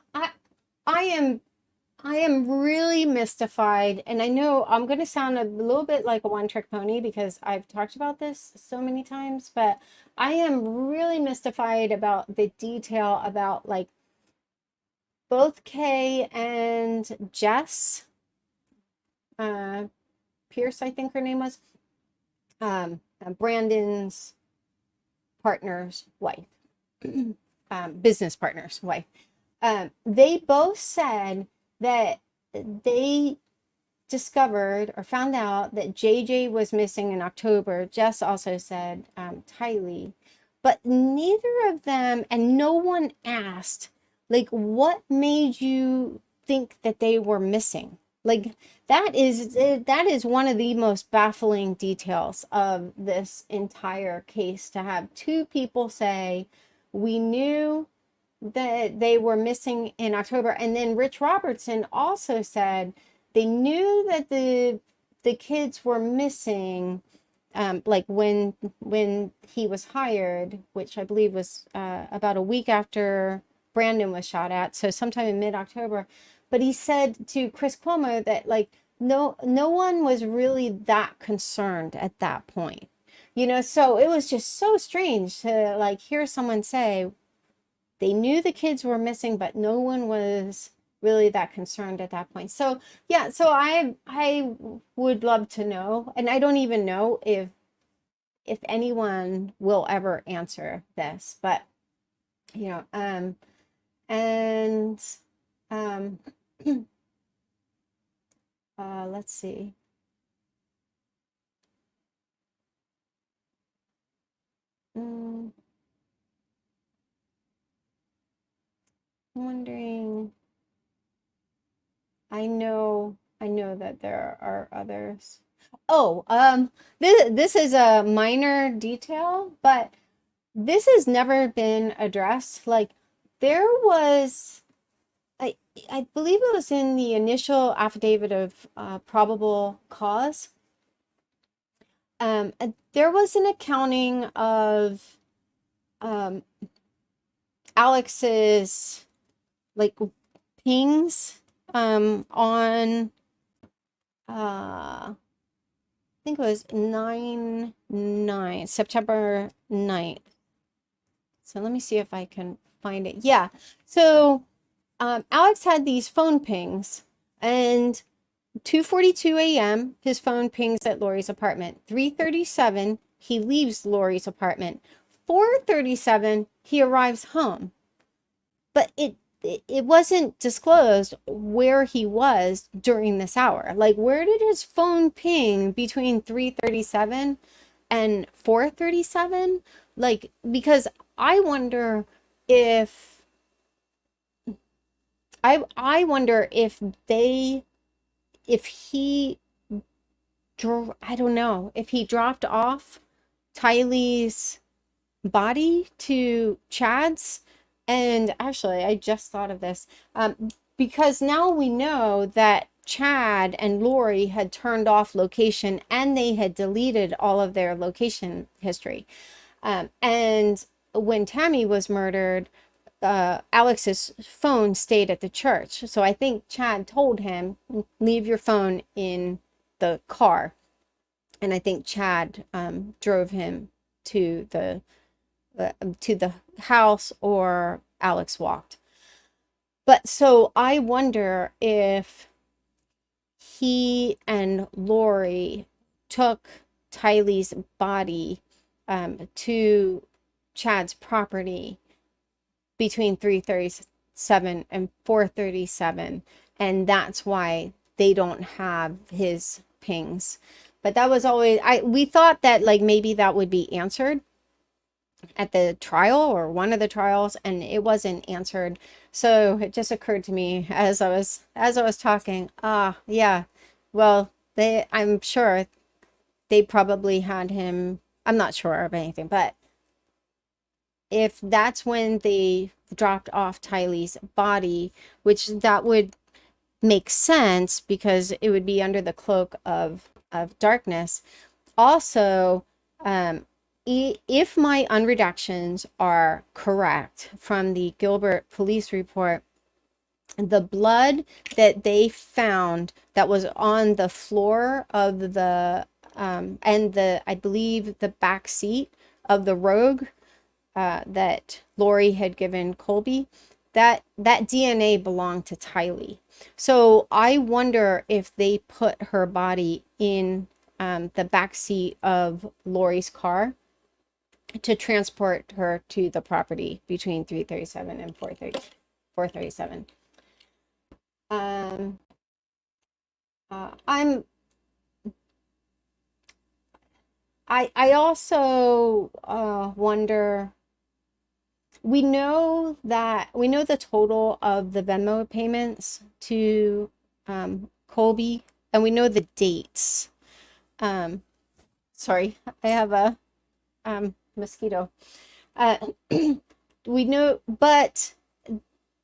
I am really mystified, and I know I'm going to sound a little bit like a one-trick pony because I've talked about this so many times, but I am really mystified about the detail about like both Kay and Jess, Pierce, I think her name was, Brandon's partner's wife, business partner's wife. They both said that they discovered or found out that JJ was missing in October. Jess also said Tylee, but neither of them, and no one asked, like, what made you think that they were missing? Like, that is one of the most baffling details of this entire case, to have two people say, we knew that they were missing in October. And then Rich Robertson also said they knew that the kids were missing, like when he was hired, which I believe was about a week after Brandon was shot at, so sometime in mid-October. But he said to Chris Cuomo that like no one was really that concerned at that point. You know, so it was just so strange to like hear someone say they knew the kids were missing, but no one was really that concerned at that point. So yeah, so I would love to know, and I don't even know if anyone will ever answer this, but you know, and um let's see. I'm wondering, I know that there are others. Oh, this is a minor detail, but this has never been addressed. Like there was, I I believe it was in the initial affidavit of probable cause. There was an accounting of um, Alex's like pings on I think it was 9/9, September 9th. So let me see if I can find it. Yeah. So Alex had these phone pings, and 2:42 a.m. his phone pings at Lori's apartment. 3:37 he leaves Lori's apartment. 4:37 he arrives home. But it wasn't disclosed where he was during this hour. Like where did his phone ping between 3:37 and 4:37? Like because I wonder if I wonder if they if he I don't know, if he dropped off Tylee's body to Chad's. And actually, I just thought of this because now we know that Chad and Lori had turned off location and they had deleted all of their location history. And when Tammy was murdered, Alex's phone stayed at the church. So I think Chad told him, leave your phone in the car. And I think Chad drove him to the house, or Alex walked. But so I wonder if he and Lori took Tylee's body to Chad's property between 3:37 and 4:37, and that's why they don't have his pings. But that was always we thought that like maybe that would be answered at the trial or one of the trials, and it wasn't answered. So it just occurred to me as I was talking, yeah, well, I'm sure they probably had him. I'm not sure of anything, but if that's when they dropped off Tylee's body, which that would make sense because it would be under the cloak of darkness. Also, if my unredactions are correct from the Gilbert police report, the blood that they found that was on the floor of the and I believe the back seat of the Rogue that Lori had given Colby, that DNA belonged to Tylee. So I wonder if they put her body in the back seat of Lori's car to transport her to the property between 3:37 and 4:37. Um, I also wonder. We know the total of the Venmo payments to Colby, and we know the dates. Sorry, I have a mosquito. We know, but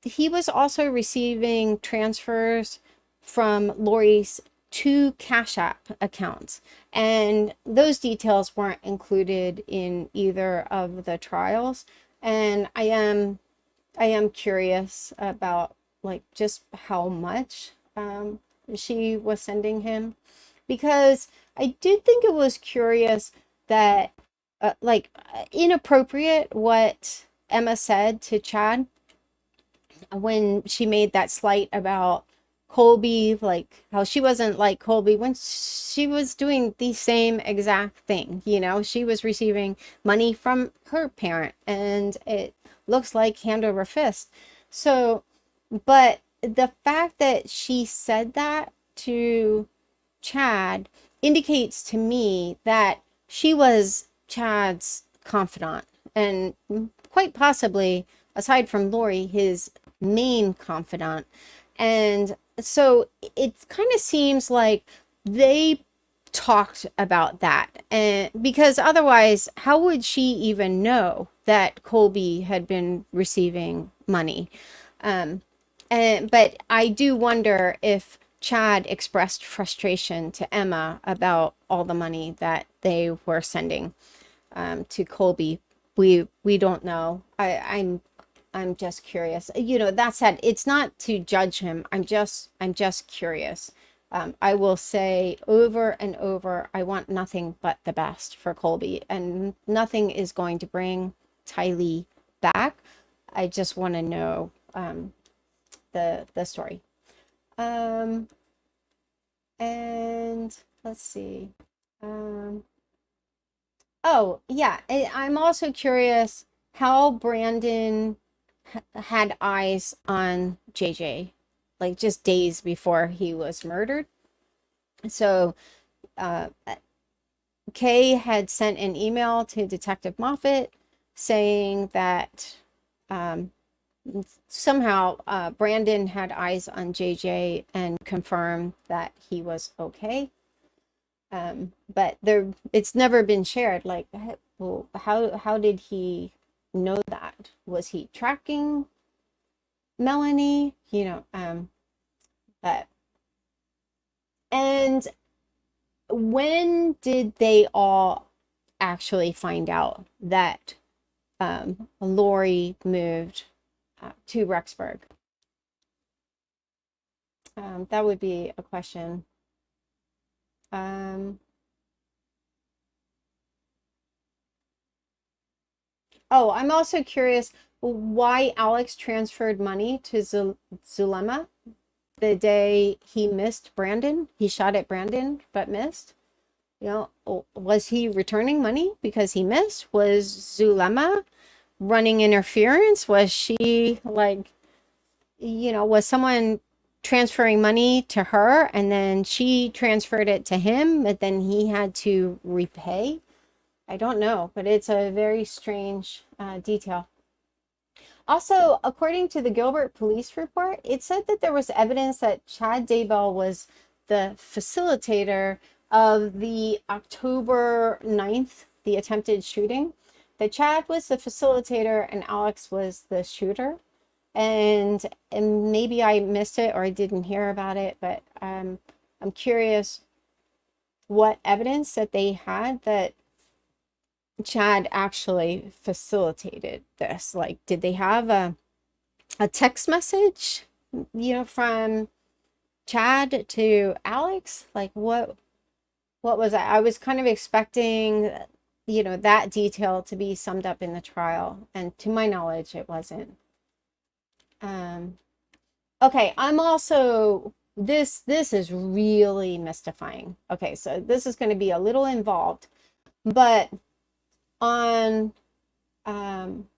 he was also receiving transfers from Lori's two Cash App accounts, and those details weren't included in either of the trials. And I am curious about like just how much she was sending him, because I did think it was curious that inappropriate what Emma said to Chad when she made that slight about Colby, like how she wasn't like Colby when she was doing the same exact thing. She was receiving money from her parent, and it looks like hand over fist. So, but the fact that she said that to Chad indicates to me that she was Chad's confidant, and quite possibly, aside from Lori, his main confidant. And so it kind of seems like they talked about that, and because otherwise, how would she even know that Colby had been receiving money? But I do wonder if Chad expressed frustration to Emma about all the money that they were sending to Colby. We don't know. I'm just curious. That said, it's not to judge him. I'm just curious. I will say over and over, I want nothing but the best for Colby, and nothing is going to bring Tylee back. I just want to know the story. And let's see. Oh yeah, I'm also curious how Brandon had eyes on JJ, like just days before he was murdered. So uh, Kay had sent an email to Detective Moffat saying that somehow Brandon had eyes on JJ and confirmed that he was okay. But it's never been shared. Like, well, how did he know that? Was he tracking Melanie? But and when did they all actually find out that Lori moved to Rexburg? That would be a question. Oh, I'm also curious why Alex transferred money to Zulema the day he missed Brandon. He shot at Brandon but missed. Was he returning money because he missed? Was Zulema running interference? Was she like, was someone transferring money to her and then she transferred it to him, but then he had to repay? I don't know, but it's a very strange detail. Also, according to the Gilbert police report, it said that there was evidence that Chad Daybell was the facilitator of the October 9th, the attempted shooting. That Chad was the facilitator and Alex was the shooter. And maybe I missed it or I didn't hear about it, but I'm curious what evidence that they had that Chad actually facilitated this. Like, did they have a text message, from Chad to Alex? Like, what was that? I was kind of expecting, that detail to be summed up in the trial, and to my knowledge, it wasn't. Okay, I'm also this is really mystifying. Okay, so this is going to be a little involved, but on on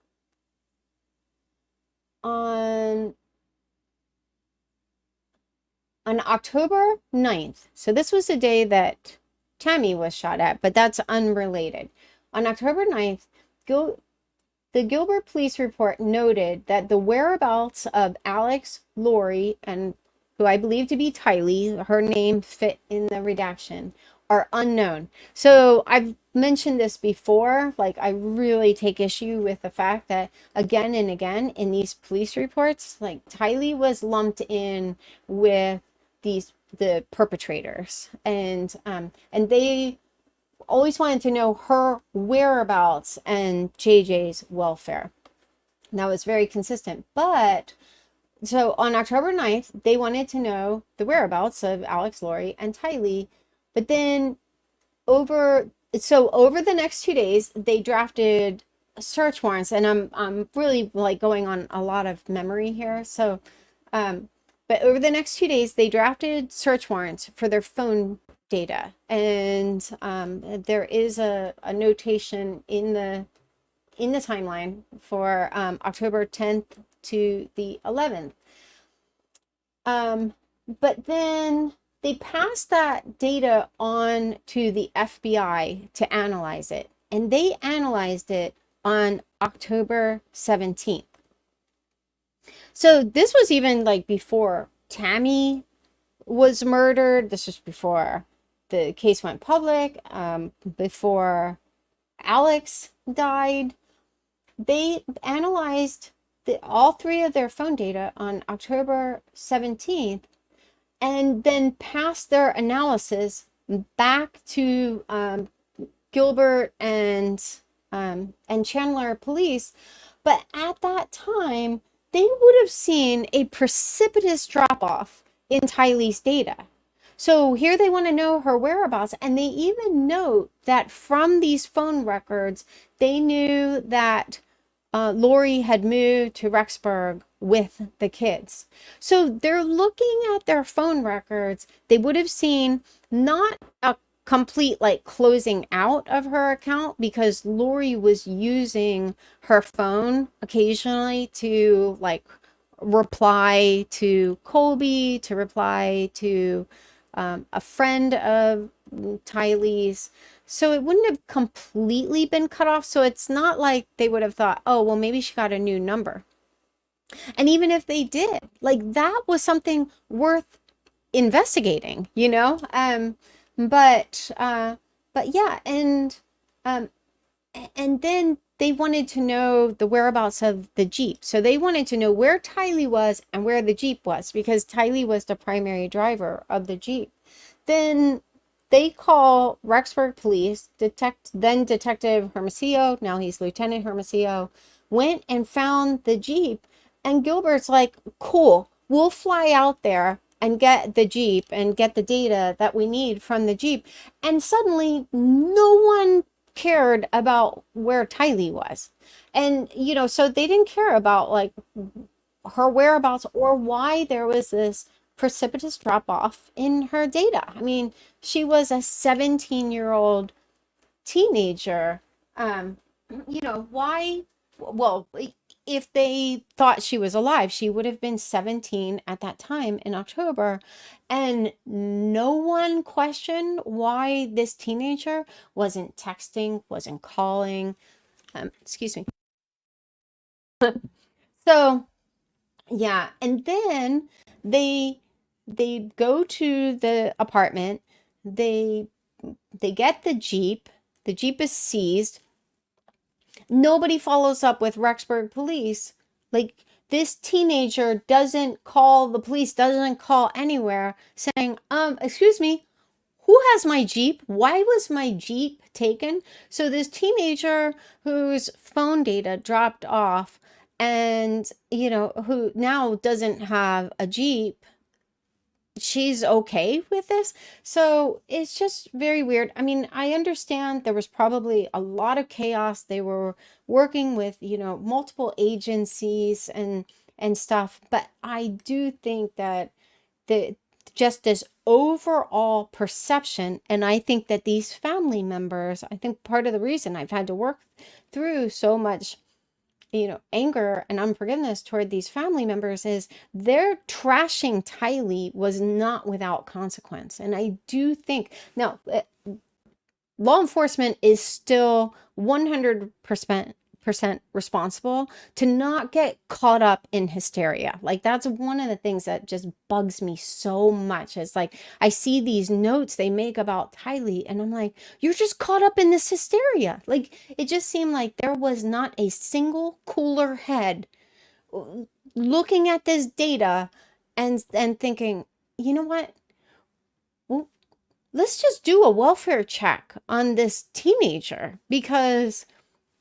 October 9th, so this was the day that Tammy was shot at, but that's unrelated. On October 9th, the Gilbert police report noted that the whereabouts of Alex, Lori, and who I believe to be Tylee, her name fit in the redaction, are unknown. So I've mentioned this before, like I really take issue with the fact that again and again in these police reports, like Tylee was lumped in with these the perpetrators, and they always wanted to know her whereabouts and JJ's welfare. And that was very consistent. But so on October 9th, they wanted to know the whereabouts of Alex, Lori, and Tylee. But then over the next 2 days, they drafted search warrants, and I'm really like going on a lot of memory here. So but over the next 2 days, they drafted search warrants for their phone data. And there is a notation in the timeline for October 10th to the 11th. But then they passed that data on to the FBI to analyze it. And they analyzed it on October 17th. So this was even like before Tammy was murdered. This was before the case went public, before Alex died. They analyzed all three of their phone data on October 17th and then passed their analysis back to Gilbert and Chandler police. But at that time, they would have seen a precipitous drop-off in Tylee's data. So here they want to know her whereabouts, and they even note that from these phone records, they knew that Lori had moved to Rexburg with the kids. So they're looking at their phone records. They would have seen not a complete like closing out of her account, because Lori was using her phone occasionally to like reply to Colby, to reply to a friend of Tylee's. So it wouldn't have completely been cut off. So it's not like they would have thought, oh, well, maybe she got a new number. And even if they did, like that was something worth investigating, you know? But yeah, and then they wanted to know the whereabouts of the Jeep. So they wanted to know where Tylee was and where the Jeep was, because Tylee was the primary driver of the Jeep. Then they call Rexburg police, Detective Hermosillo, now he's Lieutenant Hermosillo, went and found the Jeep, and Gilbert's like, cool, we'll fly out there and get the Jeep and get the data that we need from the Jeep. And suddenly no one cared about where Tylee was. And, you know, so they didn't care about like her whereabouts or why there was this precipitous drop off in her data. I mean, she was a 17-year-old teenager. You know, why? Well, if they thought she was alive, she would have been 17 at that time in October. And no one questioned why this teenager wasn't texting, wasn't calling. Excuse me. So, yeah. And then they go to the apartment. They get the Jeep. The Jeep is seized. Nobody follows up with Rexburg police. Like, this teenager doesn't call the police, doesn't call anywhere saying, excuse me, who has my Jeep? Why was my Jeep taken? So this teenager whose phone data dropped off and, you know, who now doesn't have a Jeep, she's okay with this. So it's just very weird. I mean, I understand there was probably a lot of chaos. They were working with, you know, multiple agencies and stuff, but I do think that the just this overall perception, and I think that these family members, I think part of the reason I've had to work through so much, you know, anger and unforgiveness toward these family members is their trashing Tylee was not without consequence. And I do think now law enforcement is still 100% responsible to not get caught up in hysteria. Like that's one of the things that just bugs me so much. It's like I see these notes they make about Tylee and I'm like, you're just caught up in this hysteria. Like it just seemed like there was not a single cooler head looking at this data and thinking, you know what? let's just do a welfare check on this teenager because,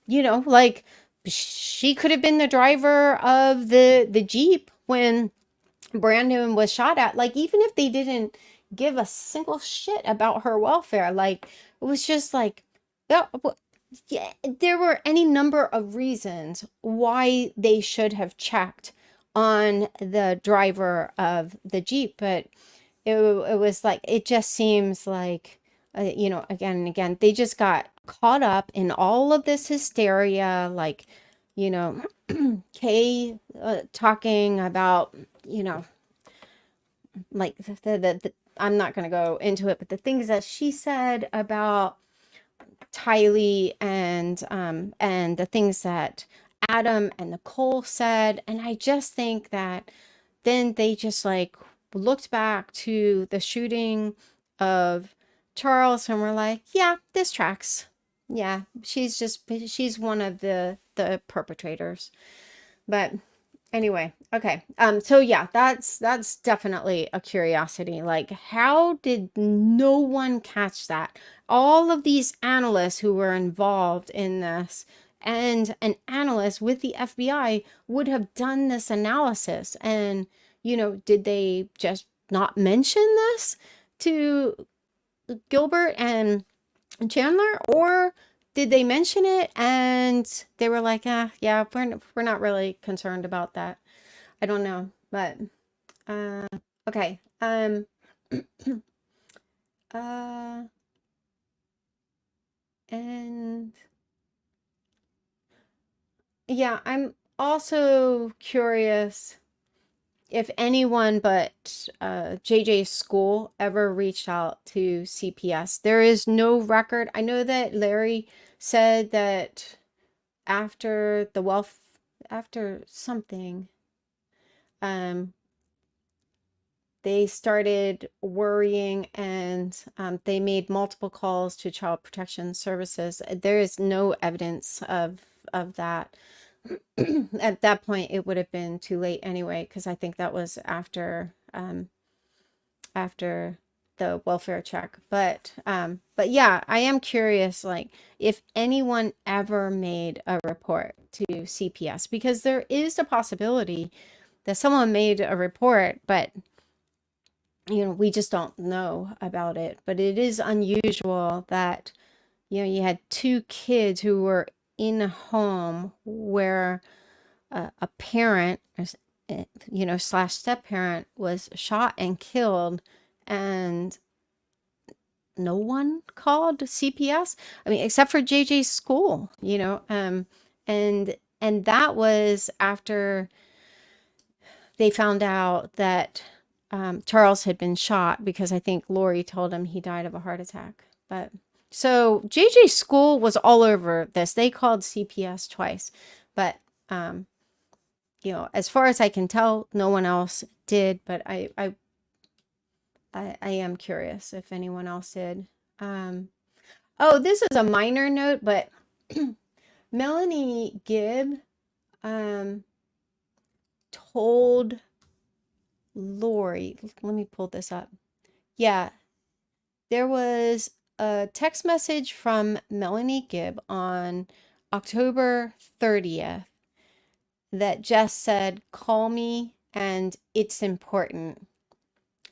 like she could have been the driver of the Jeep when Brandon was shot at. Like, even if they didn't give a single shit about her welfare, like, it was just like, yeah, yeah, there were any number of reasons why they should have checked on the driver of the Jeep, but it was like, it just seems like, again and again, they just got caught up in all of this hysteria, like, you know, Kay talking about, like I'm not going to go into it, but the things that she said about Tylee and the things that Adam and Nicole said, and I just think that then they just like looked back to the shooting of Charles and were like, yeah, this tracks. Yeah, she's one of the perpetrators. But anyway, okay. So yeah, that's definitely a curiosity. Like, how did no one catch that? All of these analysts who were involved in this, and an analyst with the FBI would have done this analysis. And, did they just not mention this to Gilbert and Chandler, or did they mention it and they were like, yeah, we're not really concerned about that. I don't know, but uh, okay. Uh, and yeah, I'm also curious if anyone but JJ's school ever reached out to CPS. There is no record. I know that Larry said that after after something, um, they started worrying, and they made multiple calls to Child Protection Services. There is no evidence of that. At that point, it would have been too late anyway, because I think that was after the welfare check. But yeah, I am curious, like, if anyone ever made a report to CPS, because there is a possibility that someone made a report, but we just don't know about it. But it is unusual that, you had two kids who were in a home where a parent, slash step parent, was shot and killed, and no one called CPS. I mean, except for JJ's school, and that was after they found out that Charles had been shot, because I think Lori told him he died of a heart attack. But so JJ's school was all over this. They called CPS twice, but as far as I can tell, no one else did. But I am curious if anyone else did. Oh, this is a minor note, but Melanie Gibb told Lori, let me pull this up. Yeah, there was a text message from Melanie Gibb on October 30th that just said, call me and it's important.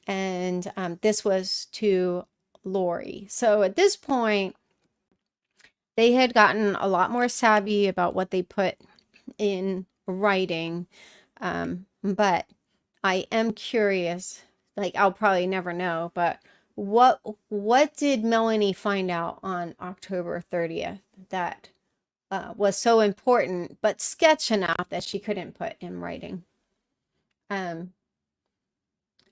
And this was to Lori. So at this point, they had gotten a lot more savvy about what they put in writing. But I am curious, like, I'll probably never know, but what did Melanie find out on October 30th that was so important, but sketch enough that she couldn't put in writing? Um,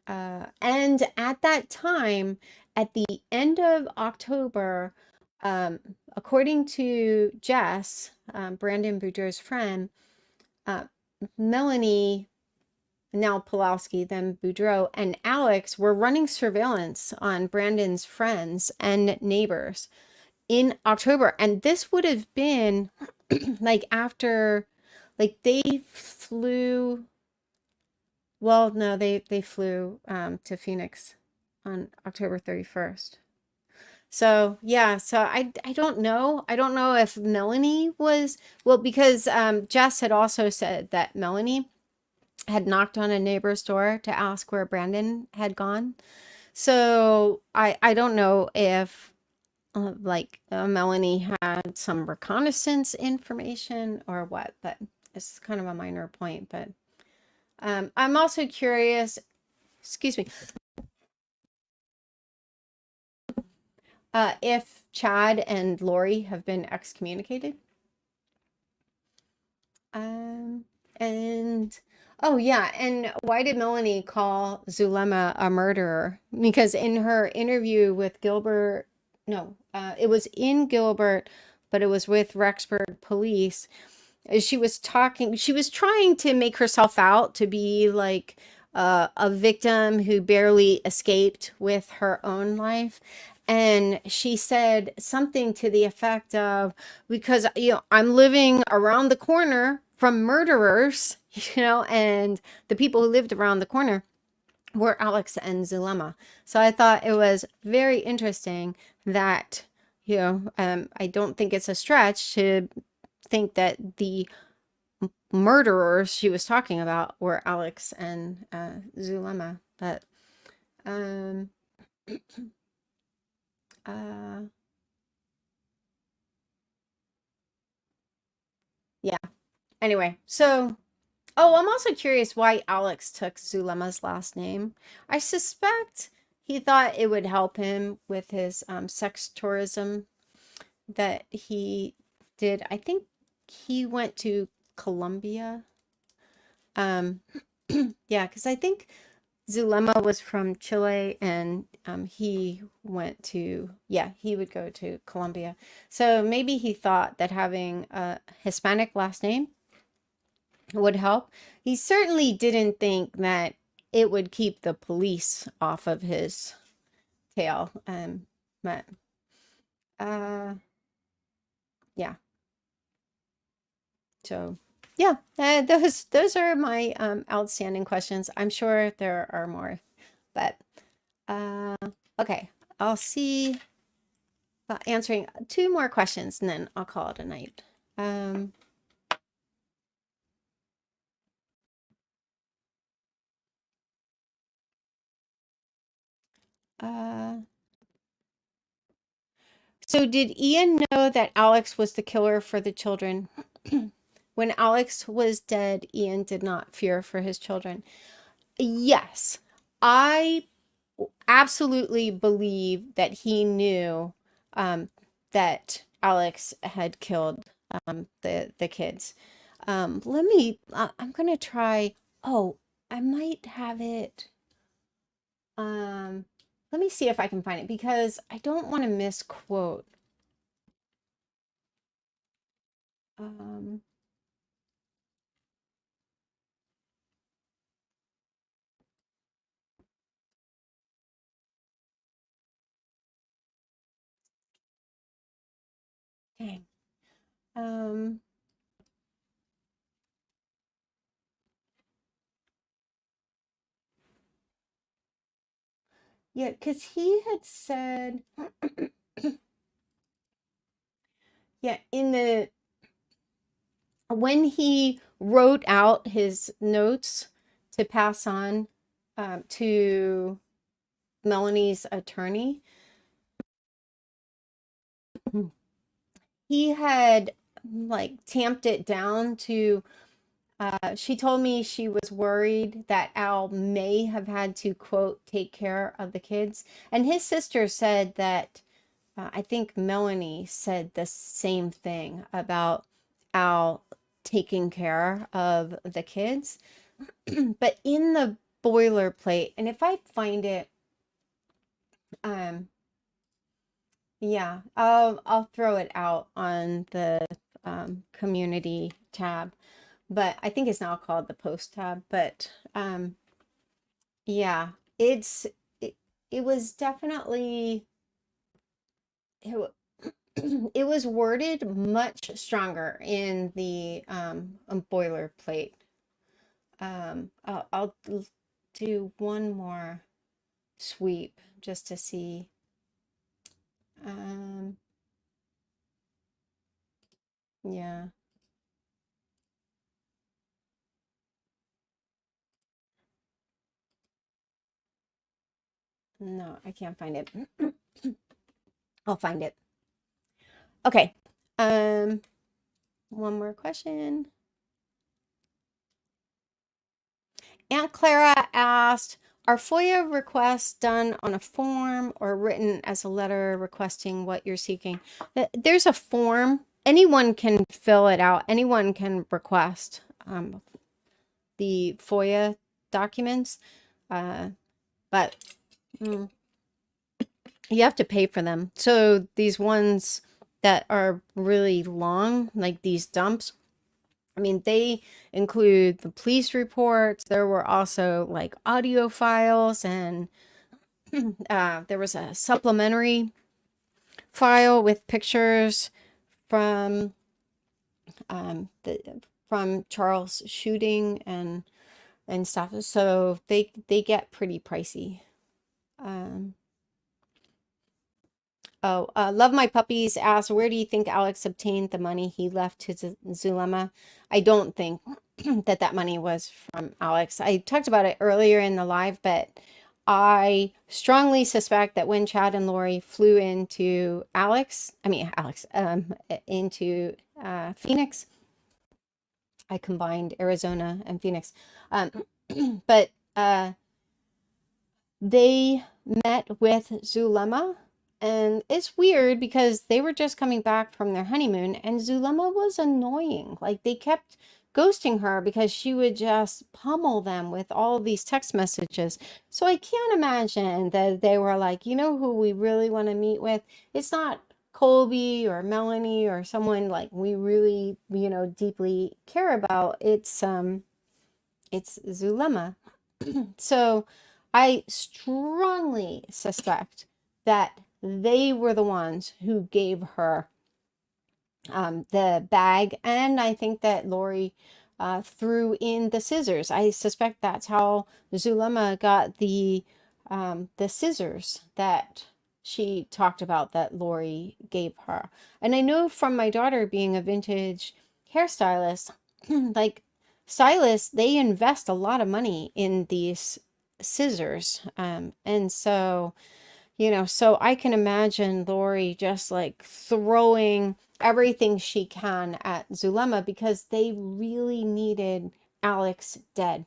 and at that time, at the end of October, according to Jess, Brandon Boudreaux's friend, Melanie, now Pawlowski, then Boudreaux, and Alex were running surveillance on Brandon's friends and neighbors in October. And this would have been like after, like, they flew, well, no, they flew to Phoenix on October 31st. So yeah, so I don't know. I don't know if Melanie was, well, because Jess had also said that Melanie had knocked on a neighbor's door to ask where Brandon had gone. So I don't know if Melanie had some reconnaissance information or what, but it's kind of a minor point. But I'm also curious, excuse me, if Chad and Lori have been excommunicated. Um, and oh yeah, and why did Melanie call Zulema a murderer? Because in her interview with Gilbert, no, it was in Gilbert, but it was with Rexburg Police. She was talking, she was trying to make herself out to be like a victim who barely escaped with her own life. And she said something to the effect of, because, I'm living around the corner from murderers, and the people who lived around the corner were Alex and Zulema. So I thought it was very interesting that, I don't think it's a stretch to think that the murderers she was talking about were Alex and Zulema. But um, uh, yeah. Anyway, so I'm also curious why Alex took Zulema's last name. I suspect he thought it would help him with his sex tourism that he did. I think he went to Colombia. Um, yeah, because I think Zulema was from Chile and he went to, yeah, he would go to Colombia. So maybe he thought that having a Hispanic last name would help. He certainly didn't think that it would keep the police off of his tail. But uh, yeah. So yeah, those are my outstanding questions. I'm sure there are more, but uh, okay. I'll see about answering two more questions and then I'll call it a night. Um, uh, so did Ian know that Alex was the killer for the children? When Alex was dead, Ian did not fear for his children. Yes, I absolutely believe that he knew that Alex had killed the kids. I'm gonna try. Oh, I might have it. Um, Let me see if I can find it because I don't want to misquote. Um, Dang. Um, yeah, because he had said, yeah, in the when he wrote out his notes to pass on to Melanie's attorney, he had like tamped it down to she told me she was worried that Al may have had to, quote, take care of the kids. And his sister said that I think Melanie said the same thing about Al taking care of the kids. But in the boilerplate, and if I find it, um, yeah, I'll throw it out on the community tab. But I think it's now called the post tab. But yeah, it's it, it was definitely it, it was worded much stronger in the boilerplate. I'll do one more sweep just to see. Um, yeah. No, I can't find it. I'll find it. Okay. Um, one more question. Aunt Clara asked, are FOIA requests done on a form or written as a letter requesting what you're seeking? There's a form. Anyone can fill it out. Anyone can request the FOIA documents, but mm, you have to pay for them. So these ones that are really long, like these dumps, I mean, they include the police reports. There were also like audio files, and there was a supplementary file with pictures from the from Charles' shooting and stuff. So they get pretty pricey. Um, Love My Puppies asks, where do you think Alex obtained the money he left to Zulema? I don't think that money was from Alex. I talked about it earlier in the live, but I strongly suspect that when Chad and Lori flew into into Phoenix, I combined Arizona and Phoenix, um, but they met with Zulema, and it's weird because they were just coming back from their honeymoon, and Zulema was annoying. Like, they kept ghosting her because she would just pummel them with all these text messages. So I can't imagine that they were like, you know who we really want to meet with? It's not Colby or Melanie or someone like we really, deeply care about. It's Zulema. So I strongly suspect that they were the ones who gave her the bag, and I think that Lori threw in the scissors. I suspect that's how Zulema got the scissors that she talked about that Lori gave her. And I know from my daughter being a vintage hairstylist, like stylists, they invest a lot of money in these scissors. And so, so I can imagine Lori just like throwing everything she can at Zulema because they really needed Alex dead.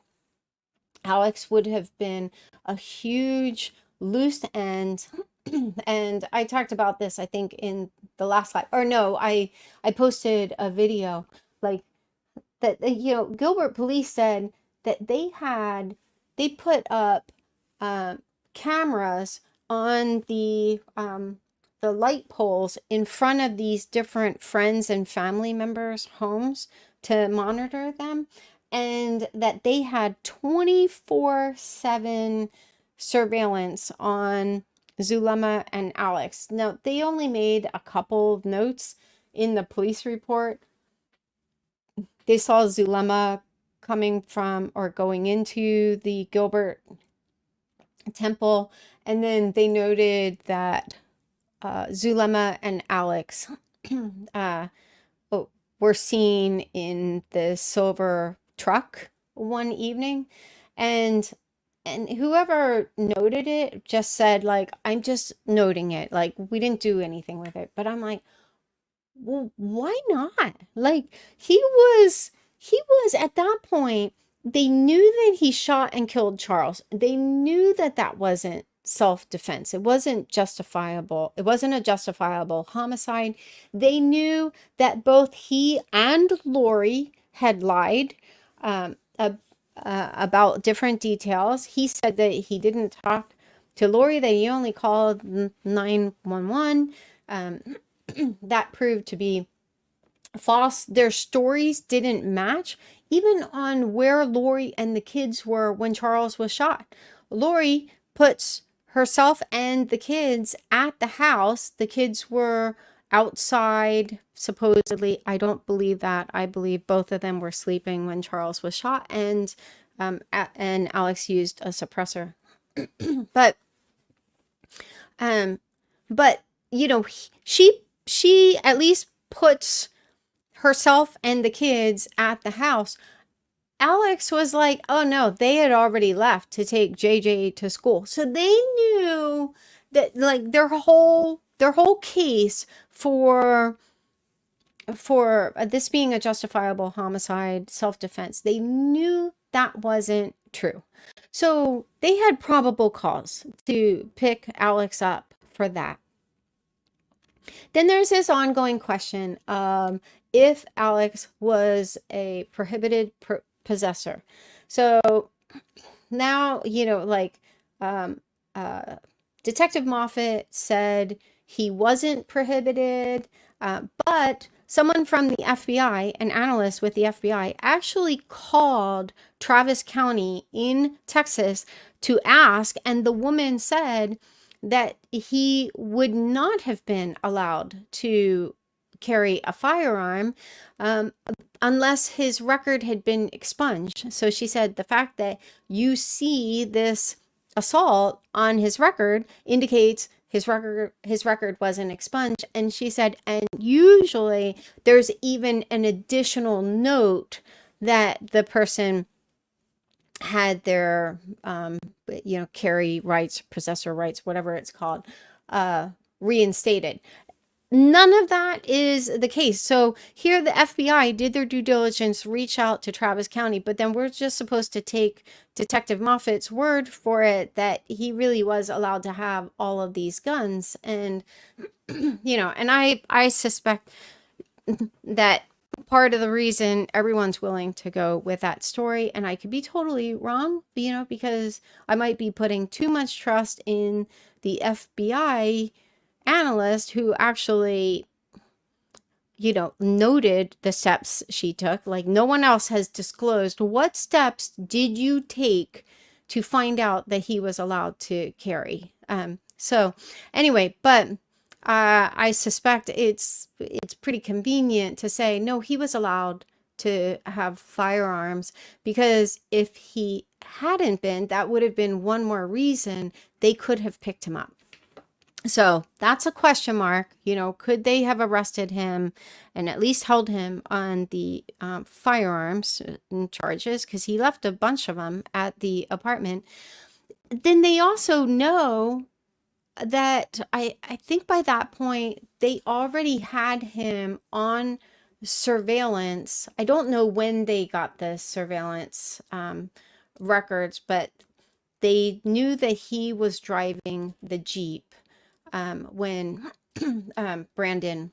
Alex would have been a huge loose end. And I talked about this, I think, in the last live, or no, I posted a video like that. Gilbert Police said that they put up um, cameras on the light poles in front of these different friends and family members' homes to monitor them, and that they had 24/7 surveillance on Zulema and Alex. Now, they only made a couple of notes in the police report. They saw Zulema coming from or going into the Gilbert temple, and then they noted that Zulema and Alex uh, were seen in the silver truck one evening, and whoever noted it just said, like, I'm just noting it, like, we didn't do anything with it. But I'm like, well, why not? Like, he was at that point, they knew that he shot and killed Charles. They knew that that wasn't self-defense. It wasn't justifiable. It wasn't a justifiable homicide. They knew that both he and Lori had lied um, about different details. He said that he didn't talk to Lori, that he only called 911. That proved to be false. Their stories didn't match, even on where Lori and the kids were when Charles was shot. Lori puts herself and the kids at the house. The kids were outside, supposedly. I don't believe that. I believe both of them were sleeping when Charles was shot, and Alex used a suppressor. But um, but she at least puts herself and the kids at the house. Alex was like, oh no, they had already left to take JJ to school. So they knew that like their whole case for this being a justifiable homicide, self-defense, they knew that wasn't true. So they had probable cause to pick Alex up for that. Then there's this ongoing question if Alex was a prohibited possessor. So now, um, uh, Detective Moffat said he wasn't prohibited, but someone from the FBI, an analyst with the FBI, actually called Travis County in Texas to ask, and the woman said that he would not have been allowed to carry a firearm unless his record had been expunged. So she said the fact that you see this assault on his record indicates his record wasn't expunged. And she said, and usually there's even an additional note that the person had their carry rights, possessor rights, whatever it's called, reinstated. None of that is the case. So here the FBI did their due diligence, reach out to Travis County, but then we're just supposed to take Detective Moffat's word for it that he really was allowed to have all of these guns. And, and I suspect that part of the reason everyone's willing to go with that story, and I could be totally wrong, because I might be putting too much trust in the FBI analyst who actually noted the steps she took. Like, no one else has disclosed what steps did you take to find out that he was allowed to carry. So anyway, but I suspect it's pretty convenient to say no, he was allowed to have firearms, because if he hadn't been, that would have been one more reason they could have picked him up. So that's a question mark. Could they have arrested him and at least held him on the firearms charges, because he left a bunch of them at the apartment. Then they also know that I think by that point they already had him on surveillance. I don't know when they got the surveillance records, but they knew that he was driving the Jeep when Brandon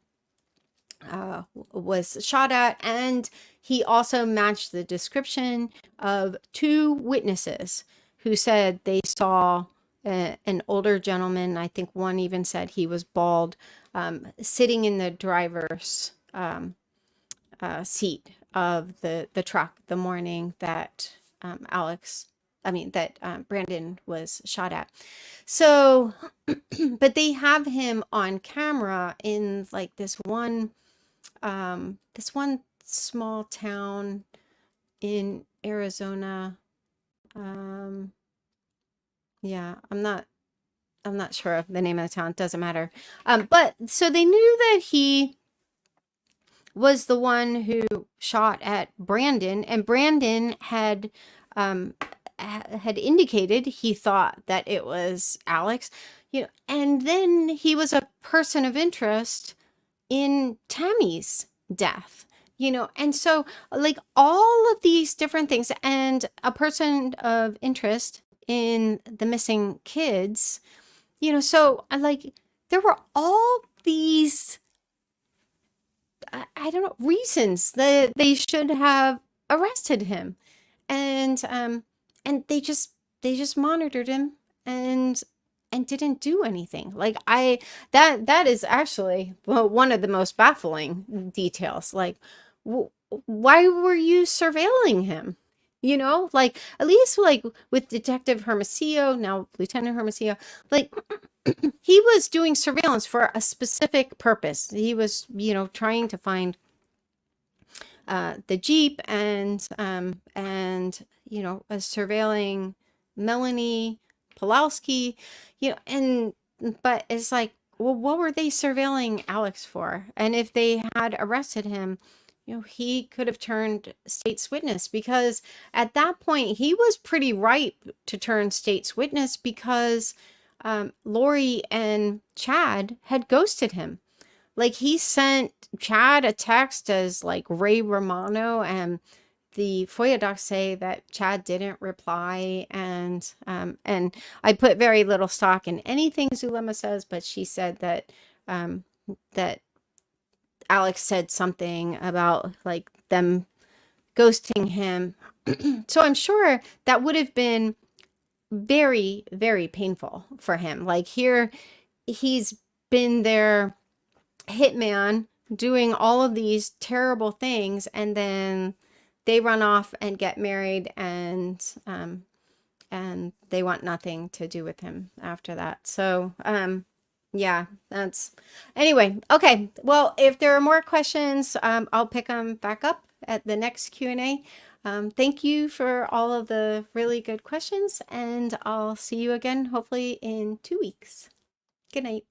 was shot at, and he also matched the description of two witnesses who said they saw an older gentleman. I think one even said he was bald, sitting in the driver's seat of the truck the morning that Brandon was shot at. So, but they have him on camera in like this one small town in Arizona. Yeah, I'm not sure of the name of the town. It doesn't matter. But so they knew that he was the one who shot at Brandon, and Brandon had indicated he thought that it was Alex, and then he was a person of interest in Tammy's death, and so like all of these different things, and a person of interest in the missing kids, so like there were all these, I don't know, reasons that they should have arrested him, and they just monitored him and didn't do anything. Like that is actually one of the most baffling details. Like, why were you surveilling him? Like at least like with Detective Hermosillo, now Lieutenant Hermosillo, like he was doing surveillance for a specific purpose. He was, trying to find the Jeep and surveilling Melanie Pawlowski, but it's like, well, what were they surveilling Alex for? And if they had arrested him, he could have turned state's witness, because at that point he was pretty ripe to turn state's witness, because Lori and Chad had ghosted him. Like, he sent Chad a text as like Ray Romano, and the FOIA docs say that Chad didn't reply, and I put very little stock in anything Zulma says, but she said that that Alex said something about like them ghosting him. So I'm sure that would have been very, very painful for him. Like, here he's been their hitman doing all of these terrible things, and then they run off and get married, and they want nothing to do with him after that. So yeah, that's anyway. Okay, well, if there are more questions, I'll pick them back up at the next Q&A. Thank you for all of the really good questions, and I'll see you again hopefully in 2 weeks. Good night.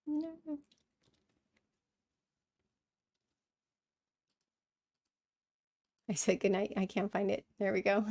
No. I said good night. I can't find it. There we go.